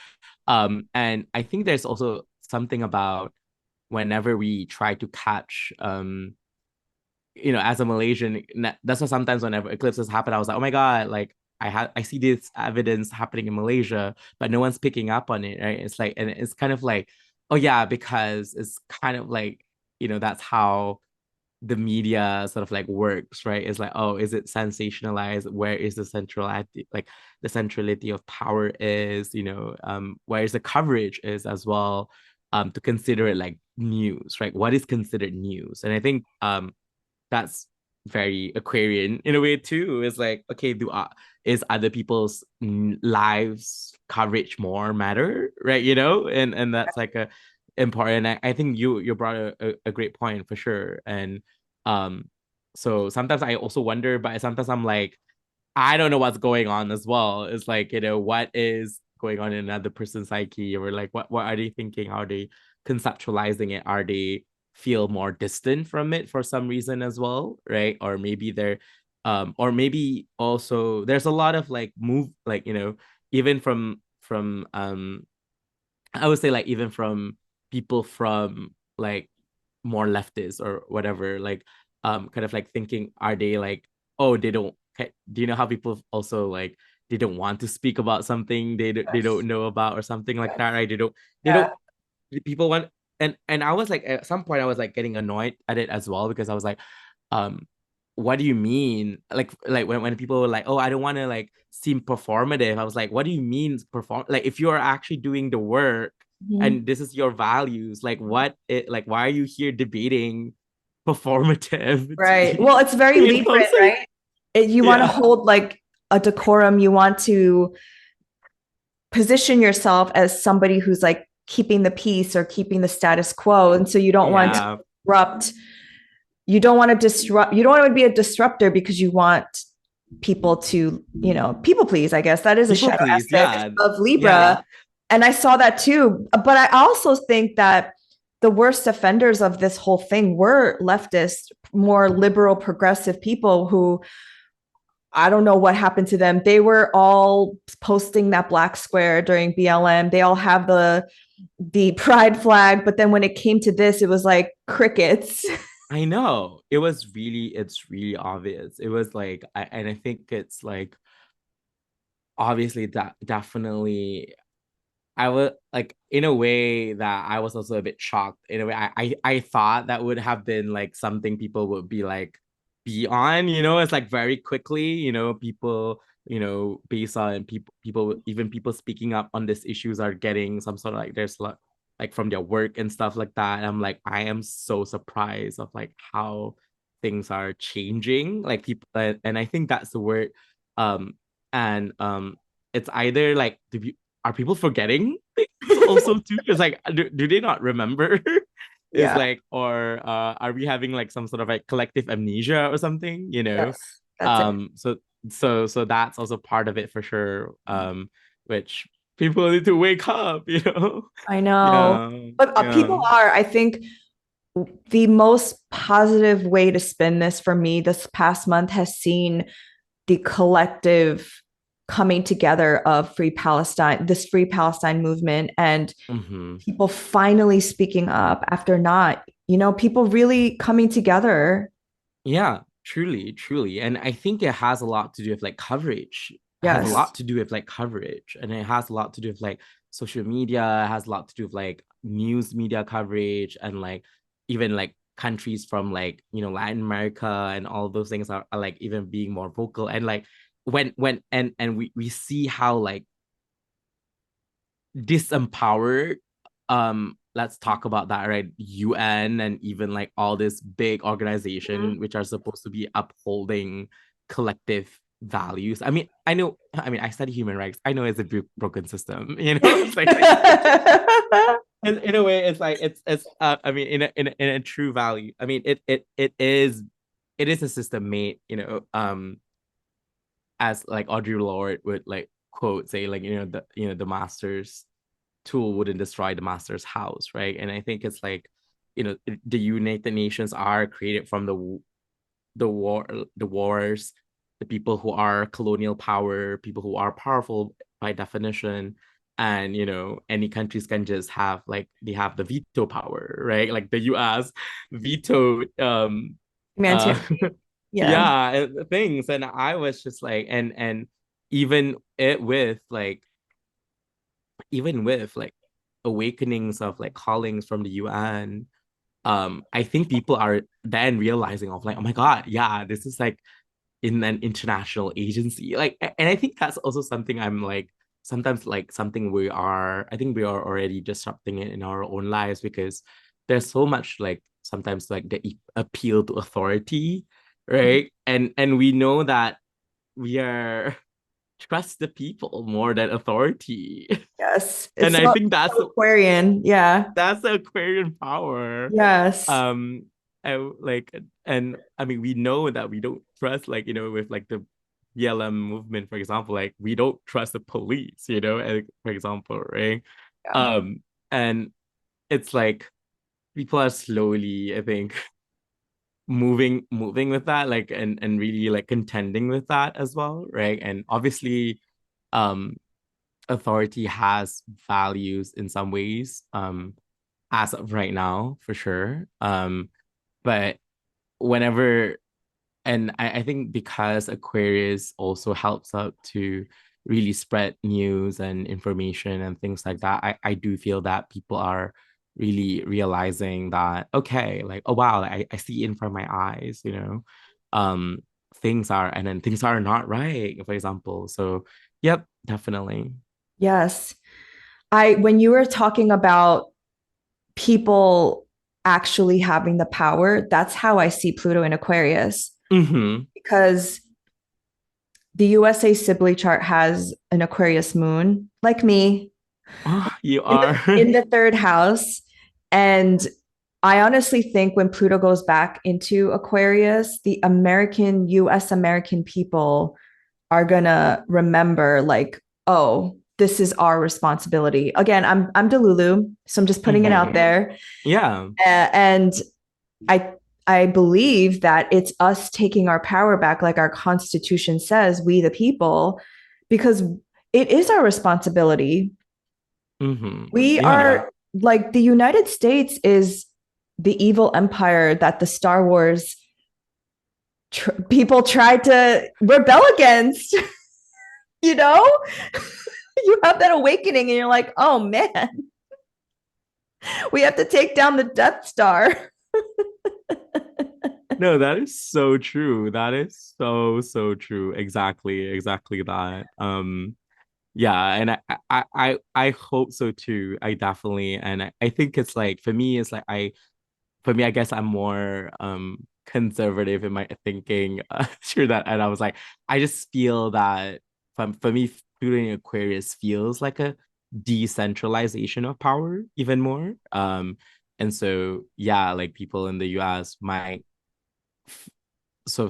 And I think there's also something about whenever we try to catch as a Malaysian, that's why sometimes whenever eclipses happen, I was like, oh my God, like I see this evidence happening in Malaysia, but no one's picking up on it, right? It's like, and it's kind of like, oh yeah, because it's kind of like, that's how the media sort of like works, right? It's like, oh, is it sensationalized? Where is the centrality, like the centrality of power is, where is the coverage is as well, to consider it like news, right? What is considered news? And I think that's very Aquarian in a way too. It's like, okay, is other people's lives coverage more matter, right? And that's like a important. I think you brought a great point for sure. And um, so sometimes I also wonder, but sometimes I'm like, I don't know what's going on as well. It's like, what is going on in another person's psyche, or like what are they thinking? How are they conceptualizing it? Are they feel more distant from it for some reason as well, right? Or maybe they're or maybe also there's a lot of like move like, even from I would say like even from people from like more leftist or whatever, like kind of like thinking, are they like, oh, they don't do you know how people also like they don't want to speak about something they Yes. don't know about or something like that, Yes. right? They don't Yeah. people want and I was like at some point I was like getting annoyed at it as well because I was like, um, what do you mean? Like when people were like, oh, I don't want to like seem performative. I was like, what do you mean perform? Like if you are actually doing the work Mhm. and this is your values, like why are you here debating performative? Right. Well, it's very Libran, So right? You want to yeah. hold like a decorum. You want to position yourself as somebody who's like keeping the peace or keeping the status quo. And so you don't want to Yeah. disrupt, you don't want to be a disruptor because you want people to, people please, I guess. That is a People shadow please. aspect Yeah. of Yeah. Libra. And I saw that too. But I also think that the worst offenders of this whole thing were leftist, more liberal, progressive people who I don't know what happened to them. They were all posting that black square during BLM. They all have the pride flag, but then when it came to this, it was like crickets. I know. It's really obvious. It was like, and I think it's like, obviously that definitely I was like in a way that I was also a bit shocked. In a way, I thought that would have been like something people would be like be on, it's like very quickly, people, based on people even people speaking up on these issues are getting some sort of like there's like from their work and stuff like that. And I'm like, I am so surprised of like how things are changing. Like people and I think that's the word. Um and it's either like are people forgetting things also too? It's like, do they not remember? It's Yeah. like, or are we having like some sort of like collective amnesia or something? Yes. That's it. So that's also part of it for sure. Which people need to wake up. I know. Yeah, But people yeah. are, I think the most positive way to spin this for me this past month has seen the collective coming together of Free Palestine, this Free Palestine movement, and Mm-hmm. people finally speaking up after not, people really coming together. Yeah, truly, truly. And I think it has a lot to do with like coverage. It has a Yes. lot to do with like coverage. And it has a lot to do with like social media. It has a lot to do with like news media coverage and like even like countries from like, Latin America and all those things are like even being more vocal. And like when and we see how like disempowered, let's talk about that, right? UN and even like all this big organization which are supposed to be upholding collective values. I study human rights. I know it's a broken system. It's like in a way it's like it's in a true value. It is a system made, as like Audre Lorde would like quote say, like, the master's tool wouldn't destroy the master's house, right? And I think it's like, the United Nations are created from the wars, the people who are colonial power, people who are powerful by definition. And any countries can just have like they have the veto power, right? Like the US vetoed uh Humanitarian. Yeah. yeah, things. And I was just like, and even it with like even with like awakenings of like callings from the UN, I think people are then realizing of like, oh my God, yeah, this is like in an international agency. Like, and I think that's also something I'm like sometimes like something I think we are already disrupting it in our own lives, because there's so much like sometimes like the appeal to authority, right? And we know that we are trust the people more than authority. Yes. It's And I so, think that's so Aquarian. Yeah. that's the Aquarian power. Yes. Um, and I mean, we know that we don't trust, like, with like the BLM movement, for example, like we don't trust the police, for example, right? Yeah. Um, and it's like people are slowly, I think, moving with that, like, and really like contending with that as well, right? And obviously, um, authority has values in some ways, as of right now, for sure. But whenever, and I think because Aquarius also helps out to really spread news and information and things like that, I do feel that people are really realizing that, okay, like, oh wow, I see in front of my eyes, um, and then things are not right, for example. So, yep, definitely. Yes. When you were talking about people actually having the power, that's how I see Pluto in Aquarius. Mm-hmm. Because the USA Sibley chart has an Aquarius moon, like me, Oh, you in are. the third house. And I honestly think when Pluto goes back into Aquarius, the US American people are gonna remember, like, oh, this is our responsibility. Again, I'm Delulu, so I'm just putting it out Mm-hmm. there. Yeah. And I I believe that it's us taking our power back, like our Constitution says, we the people, because it is our responsibility. Mm-hmm. We Yeah. are like the United States is the evil empire that the Star Wars people tried to rebel against. you know, you have that awakening, and you're like, oh man, we have to take down the Death Star. No, that is so true. That is so, so true. Exactly that. Yeah, and I hope so too. I definitely, and I think it's like for me, it's like for me, I guess I'm more conservative in my thinking through that. And I was like, I just feel that for me, Pluto Aquarius feels like a decentralization of power even more. And so yeah, like people in the US might, so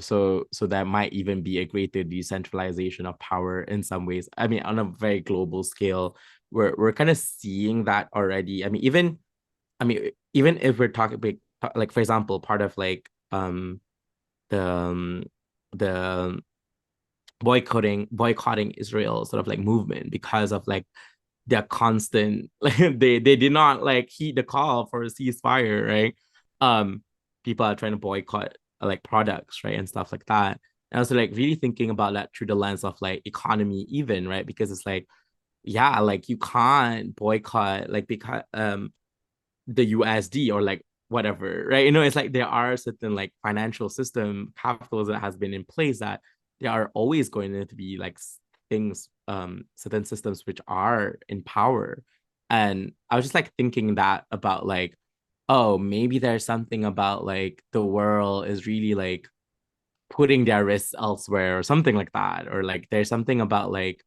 that might even be a greater decentralization of power in some ways. I mean, on a very global scale, we're kind of seeing that already. I mean, even if we're like for example, part of like the the boycotting Israel sort of like movement because of like their constant like they did not like heed the call for a ceasefire, right? Um, People are trying to boycott like products, right, and stuff like that. And also like really thinking about that through the lens of like economy, even, right? Because it's like, yeah, like you can't boycott like because the USD or like whatever, right? You know, it's like there are certain like financial system capitalism that has been in place that there are always going to be like things, certain systems which are in power. And I was just like thinking that about like, oh, maybe there's something about like the world is really like putting their risks elsewhere or something like that. Or like there's something about like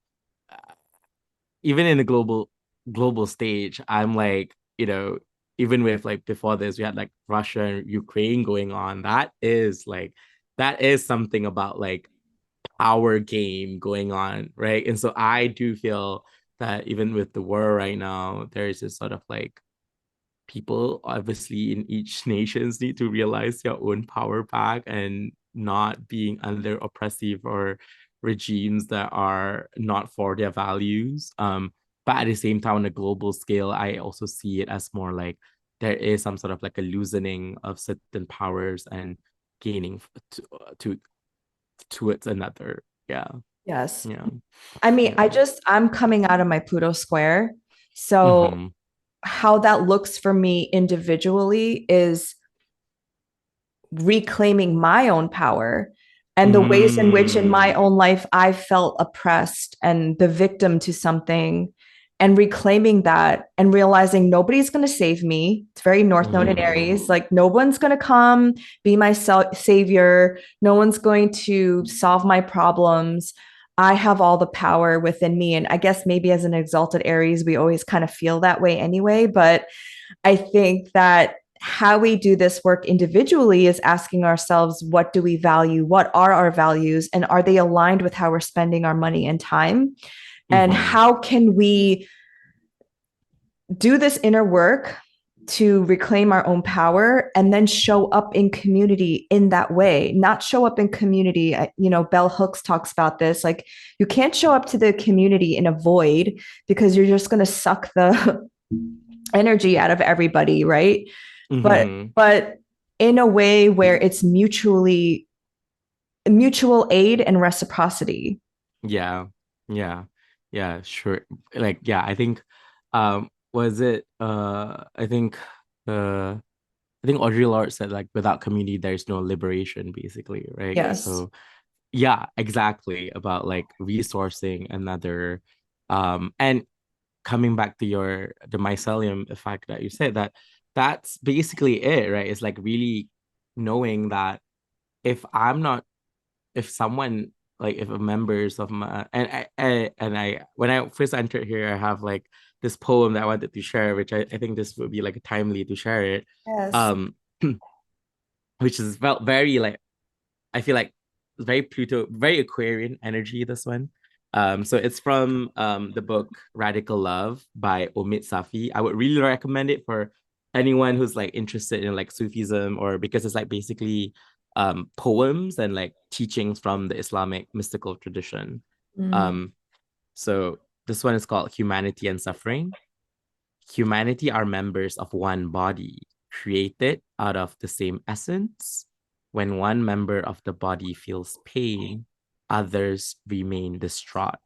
even in the global stage, I'm like, even with like before this, we had like Russia and Ukraine going on. That is something about like our game going on, right? And so I do feel that even with the war right now, there is this sort of like people obviously in each nations need to realize their own power back and not being under oppressive or regimes that are not for their values. But at the same time, on a global scale, I also see it as more like there is some sort of like a loosening of certain powers and gaining to towards another. Yeah, Yes. yeah, I mean, yeah. I'm coming out of my Pluto square. So Mm-hmm. how that looks for me individually is reclaiming my own power and the ways in which in my Mm, own life I felt oppressed and the victim to something, and reclaiming that and realizing nobody's going to save me. It's very North Node in mm-hmm. Aries. Like, no one's going to come be my savior. No one's going to solve my problems. I have all the power within me. And I guess maybe as an exalted Aries, we always kind of feel that way anyway. But I think that how we do this work individually is asking ourselves, what do we value? What are our values? And are they aligned with how we're spending our money and time? And Mm-hmm. how can we do this inner work to reclaim our own power and then show up in community in that way? Not show up in community, Bell Hooks talks about this, like, you can't show up to the community in a void, because you're just going to suck the energy out of everybody, right? but Mm-hmm. but in a way where it's mutual aid and reciprocity. Yeah, yeah, yeah, sure. Like, yeah, I think, was it, I think Audre Lorde said like without community, there's no liberation, basically, right? Yes. So, yeah, exactly about like resourcing another, and coming back to the mycelium effect that you said, that's basically it, right? It's like really knowing that if I'm not if someone like if a members of my and I when I first entered here, I have like this poem that I wanted to share, which I think this would be like timely to share it. Yes. Um which is felt very like I feel like very Pluto, very Aquarian energy, this one. So it's from the book Radical Love by Omid Safi. I would really recommend it for anyone who's like interested in like Sufism, or because it's like basically poems and like teachings from the Islamic mystical tradition. Mm. Um, so this one is called Humanity and Suffering. Humanity are members of one body, created out of the same essence. When one member of the body feels pain, others remain distraught.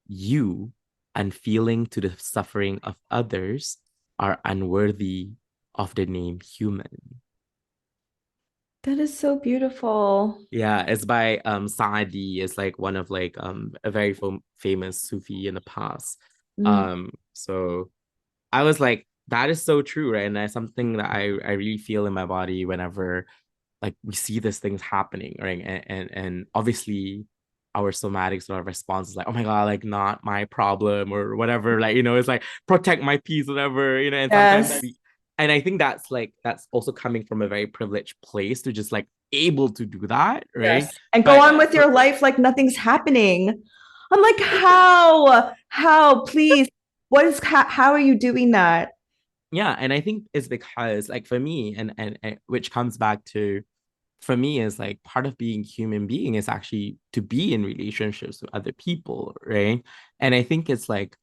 You, unfeeling to the suffering of others, are unworthy of the name human. That is so beautiful. Yeah, it's by Saadi. It's like one of like a very famous Sufi in the past. Mm. So I was like, that is so true, right? And that's something that I really feel in my body whenever like we see these things happening, right? And obviously our somatic sort of response is like, oh my God, like not my problem or whatever. Like, it's like protect my peace, whatever, and sometimes Yes. and I think that's also coming from a very privileged place to just like able to do that, right? Yes. And go But on with your life like nothing's happening. I'm like, how? How? Please. How are you doing that? yeah, and I think it's because like for me, and which comes back to, for me, is like part of being human being is actually to be in relationships with other people, right? And I think it's like,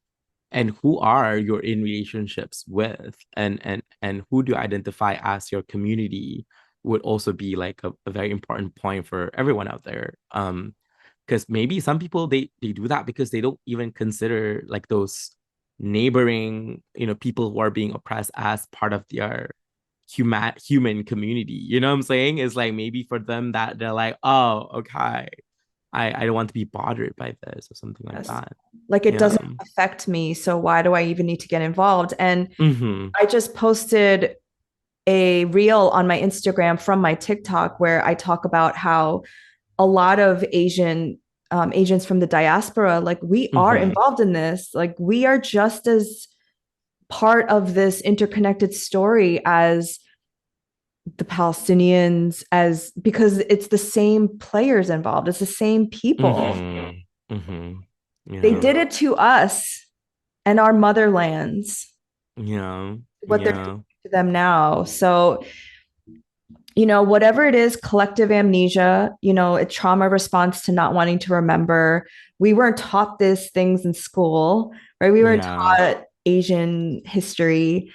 and who are you in relationships with, and who do you identify as your community would also be like a very important point for everyone out there. Because maybe some people, they do that because they don't even consider like those neighboring, people who are being oppressed as part of their human community. You know what I'm saying? It's like maybe for them that they're like, oh, okay, I don't want to be bothered by this or something like Yes. that. Like it Yeah. doesn't affect me, so why do I even need to get involved? And Mm-hmm. I just posted a reel on my Instagram from my TikTok where I talk about how a lot of Asians from the diaspora, like we are Mm-hmm. involved in this. Like we are just as part of this interconnected story as the Palestinians, as because it's the same players involved, it's the same people. Mm-hmm. Mm-hmm. They Yeah. did it to us and our motherlands, Yeah. what they're doing Yeah. to them now. So whatever it is, collective amnesia, a trauma response to not wanting to remember. We weren't taught these things in school, right? We weren't Yeah. taught Asian history.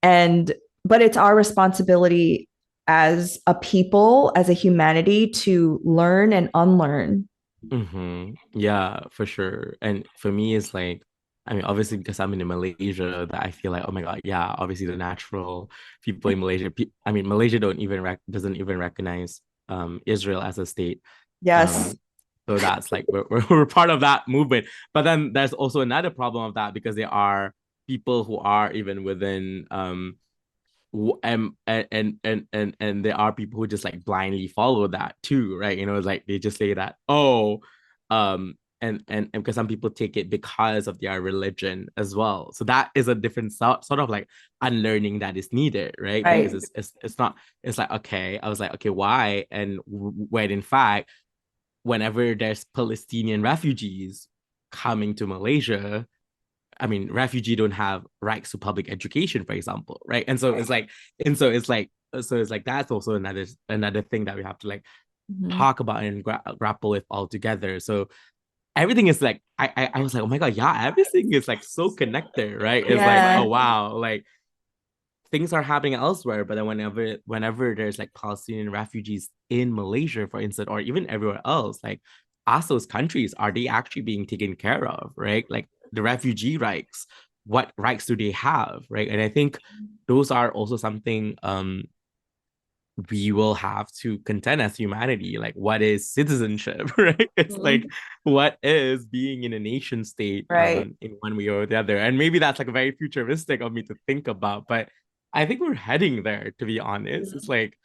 And, but it's our responsibility as a people, as a humanity to learn and unlearn. Mm-hmm. Yeah, for sure. And for me, it's like, I mean, obviously because I'm in Malaysia, that I feel like, oh my God, yeah, obviously the natural people in Malaysia. I mean, Malaysia doesn't even recognize Israel as a state. Yes. Um, so that's like we're part of that movement. But then there's also another problem of that because there are people who are even within and there are people who just like blindly follow that too, right? It's like they just say that, oh, and because some people take it because of their religion as well, so that is a different sort of like unlearning that is needed, right? Because Right. it's not, it's like, okay, I was like, okay, why? And when in fact, whenever there's Palestinian refugees coming to Malaysia, I mean, refugee don't have rights to public education, for example, right? And so it's like, that's also another thing that we have to like Mhm. talk about and grapple with all together. So everything is like, I was like, oh my God, yeah, everything is like so connected, right? It's like, oh Yeah. wow, like things are happening elsewhere, but then whenever there's like Palestinian refugees in Malaysia, for instance, or even everywhere else, like ask those countries, are they actually being taken care of, right? Like the refugee rights, what rights do they have, right? And I think those are also something we will have to contend as humanity. Like, what is citizenship, right? It's like, Mhm. what is being in a nation state Right. in one way or the other? And maybe that's like very futuristic of me to think about, but I think we're heading there, to be honest. It's like,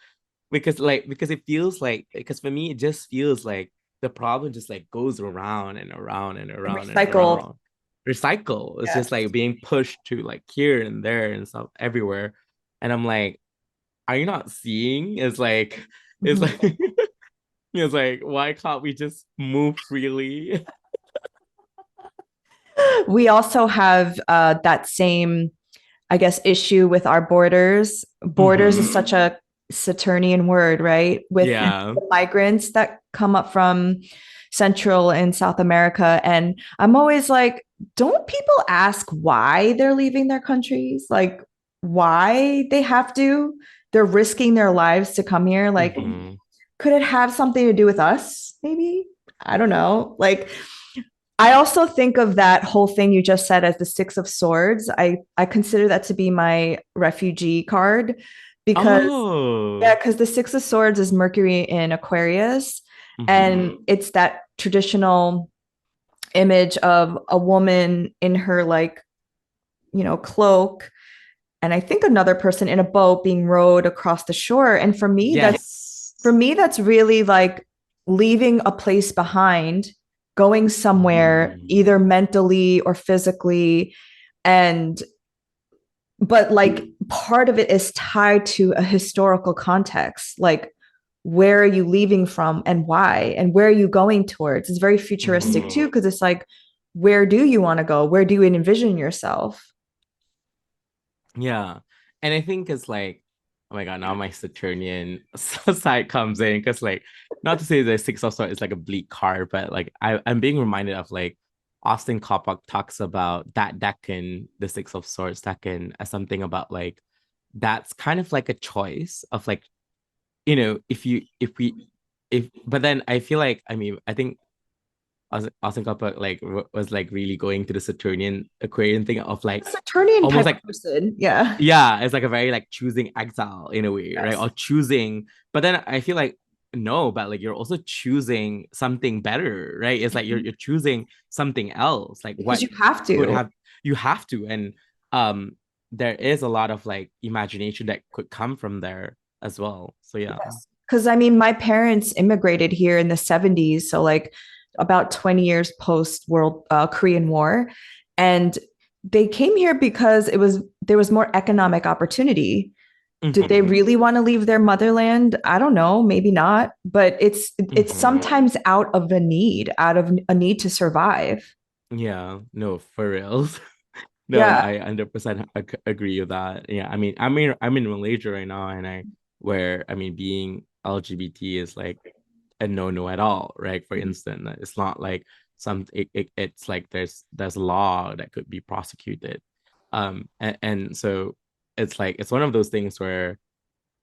because it feels like, because for me it just feels like the problem just like goes around and around and And around and recycle. around. Recycle. It's just Yes. like being pushed to like here and there and stuff everywhere. And I'm like, are you not seeing? It's Mhm. like it's like, why can't we just move freely? We also have that same, I guess, issue with our borders. Borders is Mm-hmm. such a Saturnian word, right? With Yeah. the migrants that come up from Central and South America. And I'm always like, don't people ask why they're leaving their countries? Like, why they have to? They're risking their lives to come here. Like, Mm-hmm. could it have something to do with us? Maybe. I don't know. Like, I also think of that whole thing you just said as the Six of Swords. I consider that to be my refugee card because yeah, Oh. because the Six of Swords is Mercury in Aquarius, Mm-hmm. and it's that traditional image of a woman in her like cloak, and I think another person in a boat being rowed across the shore. And for Yes. me that's really like leaving a place behind, going somewhere Mm-hmm. either mentally or physically, and but like part of it is tied to a historical context, like where are you leaving from and why and where are you going towards. It's very futuristic Mm-hmm. too because it's like, where do you want to go, where do you envision yourself? Yeah. and I think it's like, oh my God, now my Saturnian side comes in because like, not to say the Six of Swords is like a bleak card, but like I'm being reminded of like Austin Coppock talks about that decan, the Six of Swords decan, as something about like that's kind of like a choice of like, if but then I feel like, I mean, I think Austin Coppock like was like really going to the Saturnian Aquarian thing of like Saturnian almost type like, of person. Yeah. yeah, it's like a very like choosing exile in a way, right? Yes. Or choosing, but then I feel like no, but like you're also choosing something better, right? It's like Mhm. you're choosing something else. Like Because what you have could to. have you have to, and um, there is a lot of like imagination that could come from there as well. So yeah. Yes. Because I mean, my parents immigrated here in the 70s. So, like, about 20 years post World Korean War. And they came here because there was more economic opportunity. Did they Hmm. really want to leave their motherland? I don't know, maybe not, but it's Hmm. sometimes out of a need to survive. Yeah, no, for reals. No, Yeah. I 100% agree with that. Yeah, I'm in Malaysia right now, and where I mean, being LGBT is like a no-no at all, right? For instance, it's not like it's like there's law that could be prosecuted, and so it's like it's one of those things where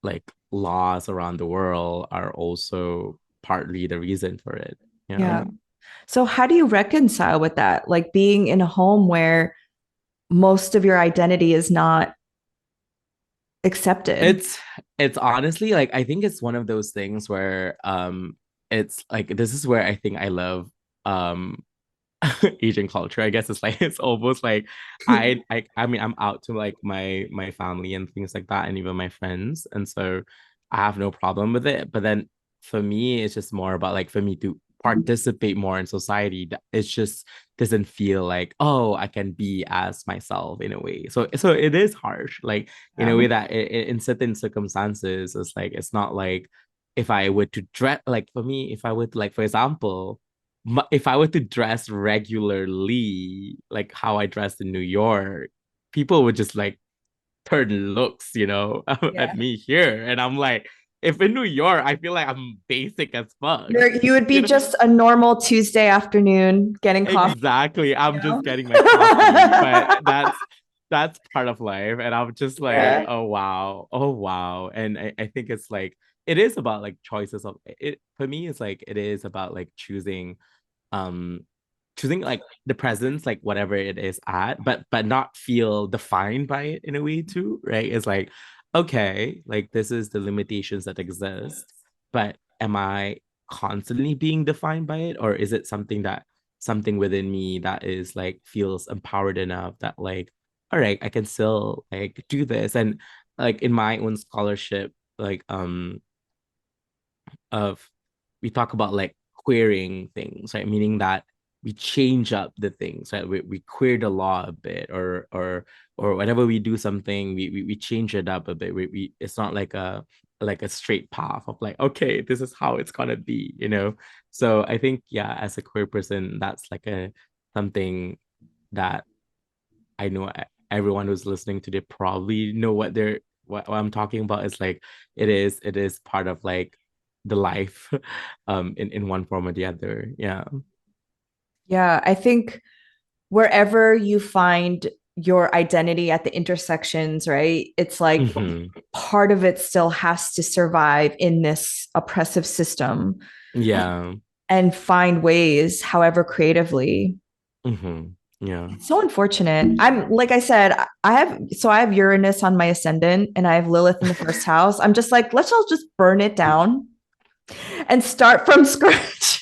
like laws around the world are also partly the reason for it, you Yeah. know? So how do you reconcile with that? Like being in a home where most of your identity is not accepted. It's it's honestly like I think it's one of those things where it's like this is where I think I love um Asian culture. I guess it's like it's almost like I mean I'm out to like my family and things like that and even my friends. And so I have no problem with it. But then for me, it's just more about like for me to participate more in society. It's just doesn't feel like, oh, I can be as myself in a way. So it is harsh, like in a way Yeah. that in certain circumstances, it's like it's not like if I were to dress like for me, if I were to like, for example, if I were to dress regularly, like how I dressed in New York, people would just like turn looks, at Yeah. me here. And I'm like, if in New York, I feel like I'm basic as fuck. You would be You know, just a normal Tuesday afternoon getting coffee, exactly. you I'm know? just getting my coffee, but that's part of life. And I'm just like, Yeah. oh wow, oh wow. And I think it's like it is about like choices of it for me, it's like it is about like um choosing like the presence, like whatever it is at, but not feel defined by it in a way too, right? It's like, okay, like this is the limitations that exist, but am I constantly being defined by it, or is it something within me that is like feels empowered enough that like, all right, I can still like do this. And like in my own scholarship, like of we talk about like queering things, right? Meaning that we change up the things, right? We queer the law a bit, or whenever we do something, we change it up a bit. We it's not like a straight path of like, okay, this is how it's gonna be. So I think yeah, as a queer person, that's like a something that I know everyone who's listening today probably know what I'm talking about. Is like it is part of like the life in one form or the other. Yeah. Yeah, I think wherever you find your identity at the intersections, right? It's like Hmm. part of it still has to survive in this oppressive system Yeah. and find ways, however creatively. Hmm. Yeah. It's so unfortunate. I'm like I said, I have Uranus on my ascendant and I have Lilith in the first house. I'm just like, let's all just burn it down and start from scratch.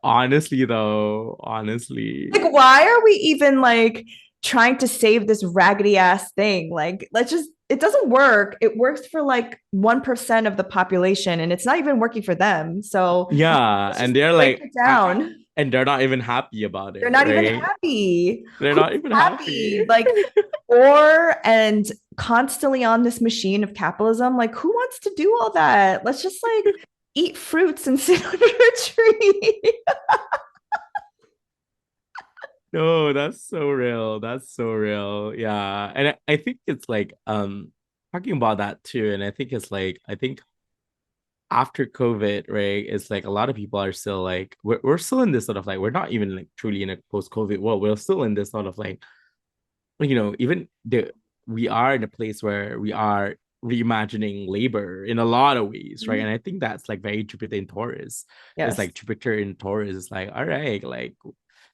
Honestly though, honestly. Like, why are we even like trying to save this raggedy ass thing? Like, let's just, it doesn't work. It works for like 1% of the population and it's not even working for them. So Yeah. let's just And they're break like it down. and they're not even happy about They're it, not even right? happy. They're Who's not even happy. happy? Like, or and constantly on this machine of capitalism. Like, who wants to do all that? Let's just like eat fruits and sit under a tree. No, that's so real. That's so real. Yeah. And I think it's like talking about that too. And I think it's like I think after COVID, right, it's like a lot of people are still like we're still in this sort of like we're not even like truly in a post-COVID world. We're still in this sort of like even we are in a place where we are reimagining labor in a lot of ways, right? And I think that's like very Jupiter in Taurus. It's Yes. like Jupiter in Taurus is like, all right, like,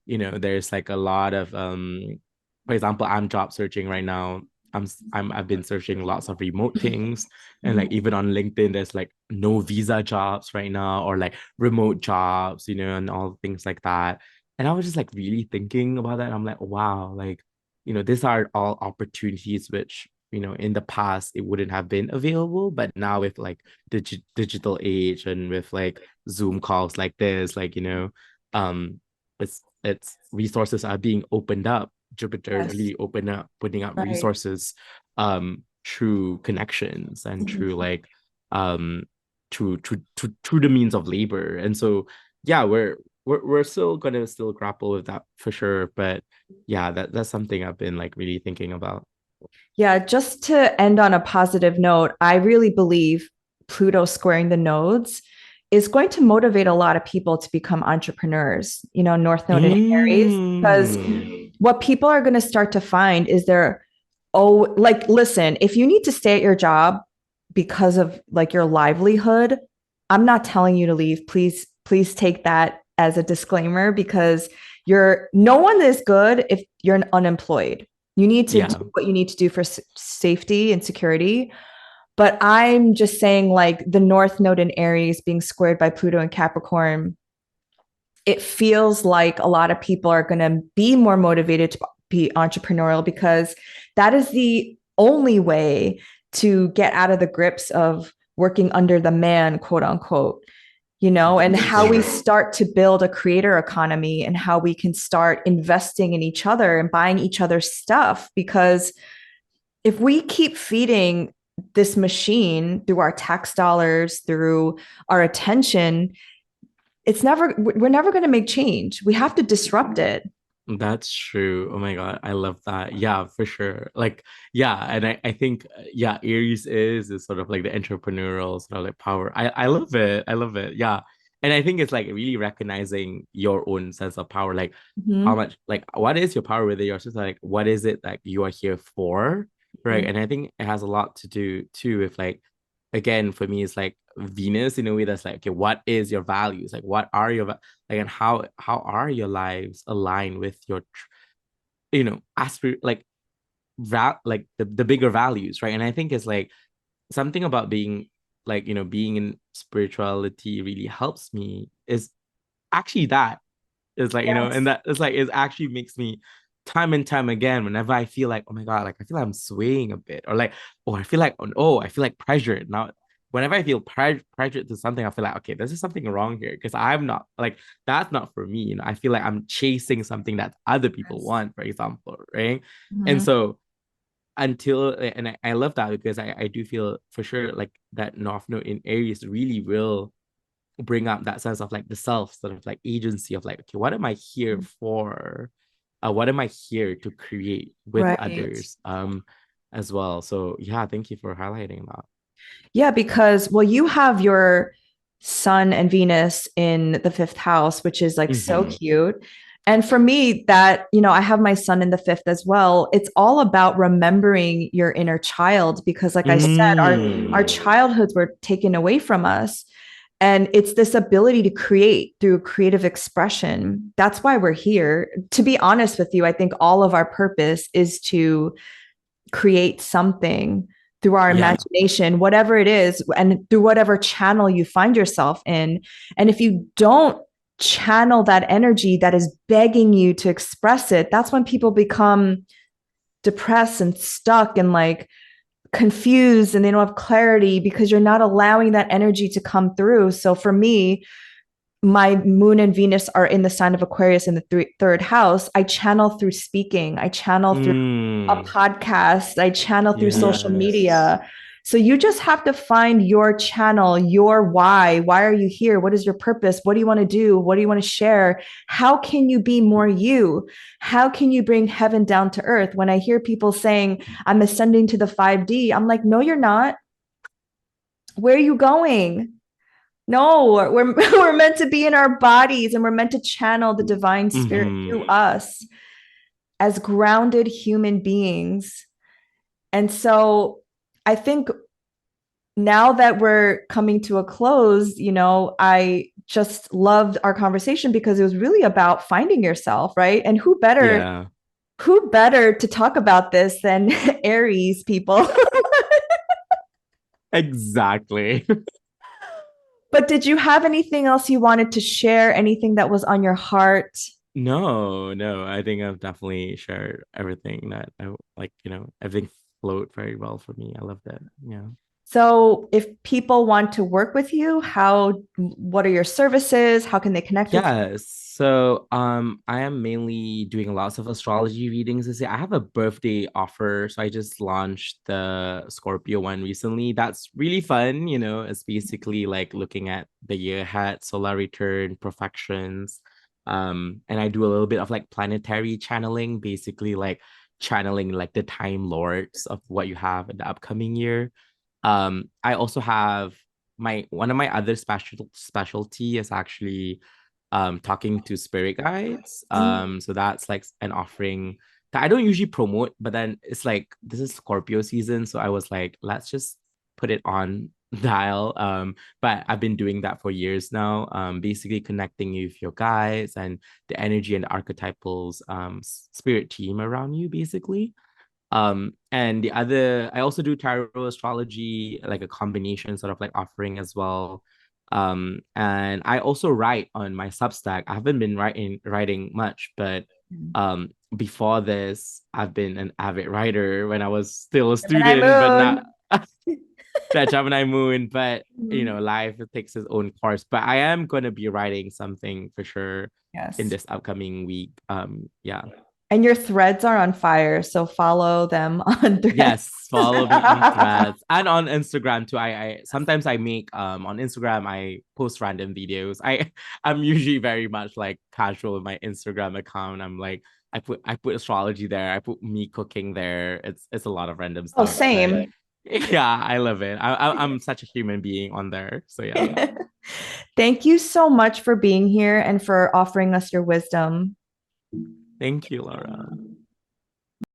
there's like a lot of for example, I'm job searching right now. I've been searching lots of remote things, and like Mhm. even on LinkedIn, there's like no visa jobs right now, or like remote jobs, and all things like that. And I was just like really thinking about that. I'm like, wow, like these are all opportunities which, in the past it wouldn't have been available, but now with like digital age and with like Zoom calls like this, like, um, it's resources are being opened up. Jupiter is Yes. really putting up Right. resources, through connections and through Mhm. like, um, through the means of labor. And so, yeah, we're still gonna still grapple with that for sure, but yeah, that's something I've been like really thinking about. Yeah, just to end on a positive note, I really believe Pluto squaring the nodes is going to motivate a lot of people to become entrepreneurs, North Node in Aries, because Mm. what people are going to start to find is like, listen, if you need to stay at your job because of like your livelihood, I'm not telling you to leave. Please take that as a disclaimer because no one is good if you're unemployed. You need to do Yeah, what you need to do for safety and security. But I'm just saying, like the North Node in Aries being squared by Pluto and Capricorn, it feels like a lot of people are going to be more motivated to be entrepreneurial because that is the only way to get out of the grips of working under the man, quote unquote, and for how we sure. start to build a creator economy and how we can start investing in each other and buying each other's stuff. Because if we keep feeding this machine through our tax dollars, through our attention, we're never going to make change. We have to disrupt it. That's true. Oh my God, I love that. Yeah, for sure. Like, yeah, and I think yeah, Aries is sort of like the entrepreneurial sort of like power. I love it. I love it. Yeah. And I think it's like really recognizing your own sense of power. Like how Mm-hmm. much like what is your power within yourself? Like what is it that you are here for? Right. Mm-hmm. And I think it has a lot to do too with like again for me it's like Venus in a way that's like, okay, what is your values? Like what are your like and how are your lives aligned with your like like the bigger values, right? And I think it's like something about being like being in spirituality really helps me is actually that is like and Yes. that is like it actually makes me time and time again whenever I feel like, oh my God, like I feel like I'm swaying a bit, or like, oh I feel like, oh I feel like pressured now. Whenever I feel pressured to something, I feel like, okay, there's something wrong here because I'm not like that's not for me. I feel like I'm chasing something that other people Yes. want, for example, right? And Mm-hmm. so I love that because I do feel for sure like that North Node in Aries really will bring up that sense of like the self sort of like agency of like, okay, what am I here for? What am I here to create with Right. others as well? So yeah, thank you for highlighting that. Yeah, because well, you have your Sun and Venus in the fifth house, which is like so Mm-hmm. cute. And for me, I have my son in the fifth as well. It's all about remembering your inner child because, like I said, our Mm. childhoods were taken away from us. And it's this ability to create through creative expression. That's why we're here. To be honest with you, I think all of our purpose is to create something through our Yeah. imagination, whatever it is, and through whatever channel you find yourself in. And if you don't channel that energy that is begging you to express it, that's when people become depressed and stuck and like confused and they don't have clarity because you're not allowing that energy to come through. So for me, my moon and Venus are in the sign of Aquarius in the third house. I channel through speaking, I channel through a Mm. podcast, I channel through social Yes. media. So you just have to find your channel, your why. Why are you here? What is your purpose? What do you want to do? What do you want to share? How can you be more you? How can you bring heaven down to earth? When I hear people saying, I'm ascending to the 5D, I'm like, no, you're not. Where are you going? No, we're meant to be in our bodies and we're meant to channel the divine spirit Mm-hmm. through us as grounded human beings. And so I think now that we're coming to a close, I just loved our conversation because it was really about finding yourself, right? And Yeah, who better to talk about this than Aries people? exactly. But did you have anything else you wanted to share? Anything that was on your heart? No, no, I think I've definitely shared everything that I like, everything flowed very well for me. I love that. Yeah. So, if people want to work with you, what are your services? How can they connect with you? Yeah, so I am mainly doing lots of astrology readings this year. I have a birthday offer, so I just launched the Scorpio one recently. That's really fun, It's basically like looking at the year ahead, solar return, perfections. And I do a little bit of like planetary channeling, basically like channeling like the time lords of what you have in the upcoming year. I also have my one of my other specialty is actually talking to spirit guides. So that's like an offering that I don't usually promote, but then it's like this is Scorpio season, so I was like, let's just put it on dial. But I've been doing that for years now. Basically connecting you with your guides and the energy and the archetypals spirit team around you, basically. And the other, I also do tarot astrology, like a combination sort of like offering as well. And I also write on my Substack. I haven't been writing much, but before this, I've been an avid writer when I was still a Gemini student, but not moon. that Gemini moon, but Mhm. life takes its own course. But I am gonna be writing something for sure in Yes. this upcoming week. Yeah. And your threads are on fire, so follow them on threads. Yes, follow me on Threads and on Instagram too. I sometimes I make on Instagram I post random videos. I'm usually very much like casual with my Instagram account. I'm like I put astrology there. I put me cooking there. It's a lot of random Oh, stuff, but same. yeah, I love it. I'm such a human being on there. So yeah, Thank you so much for being here and for offering us your wisdom. thank you, Laura.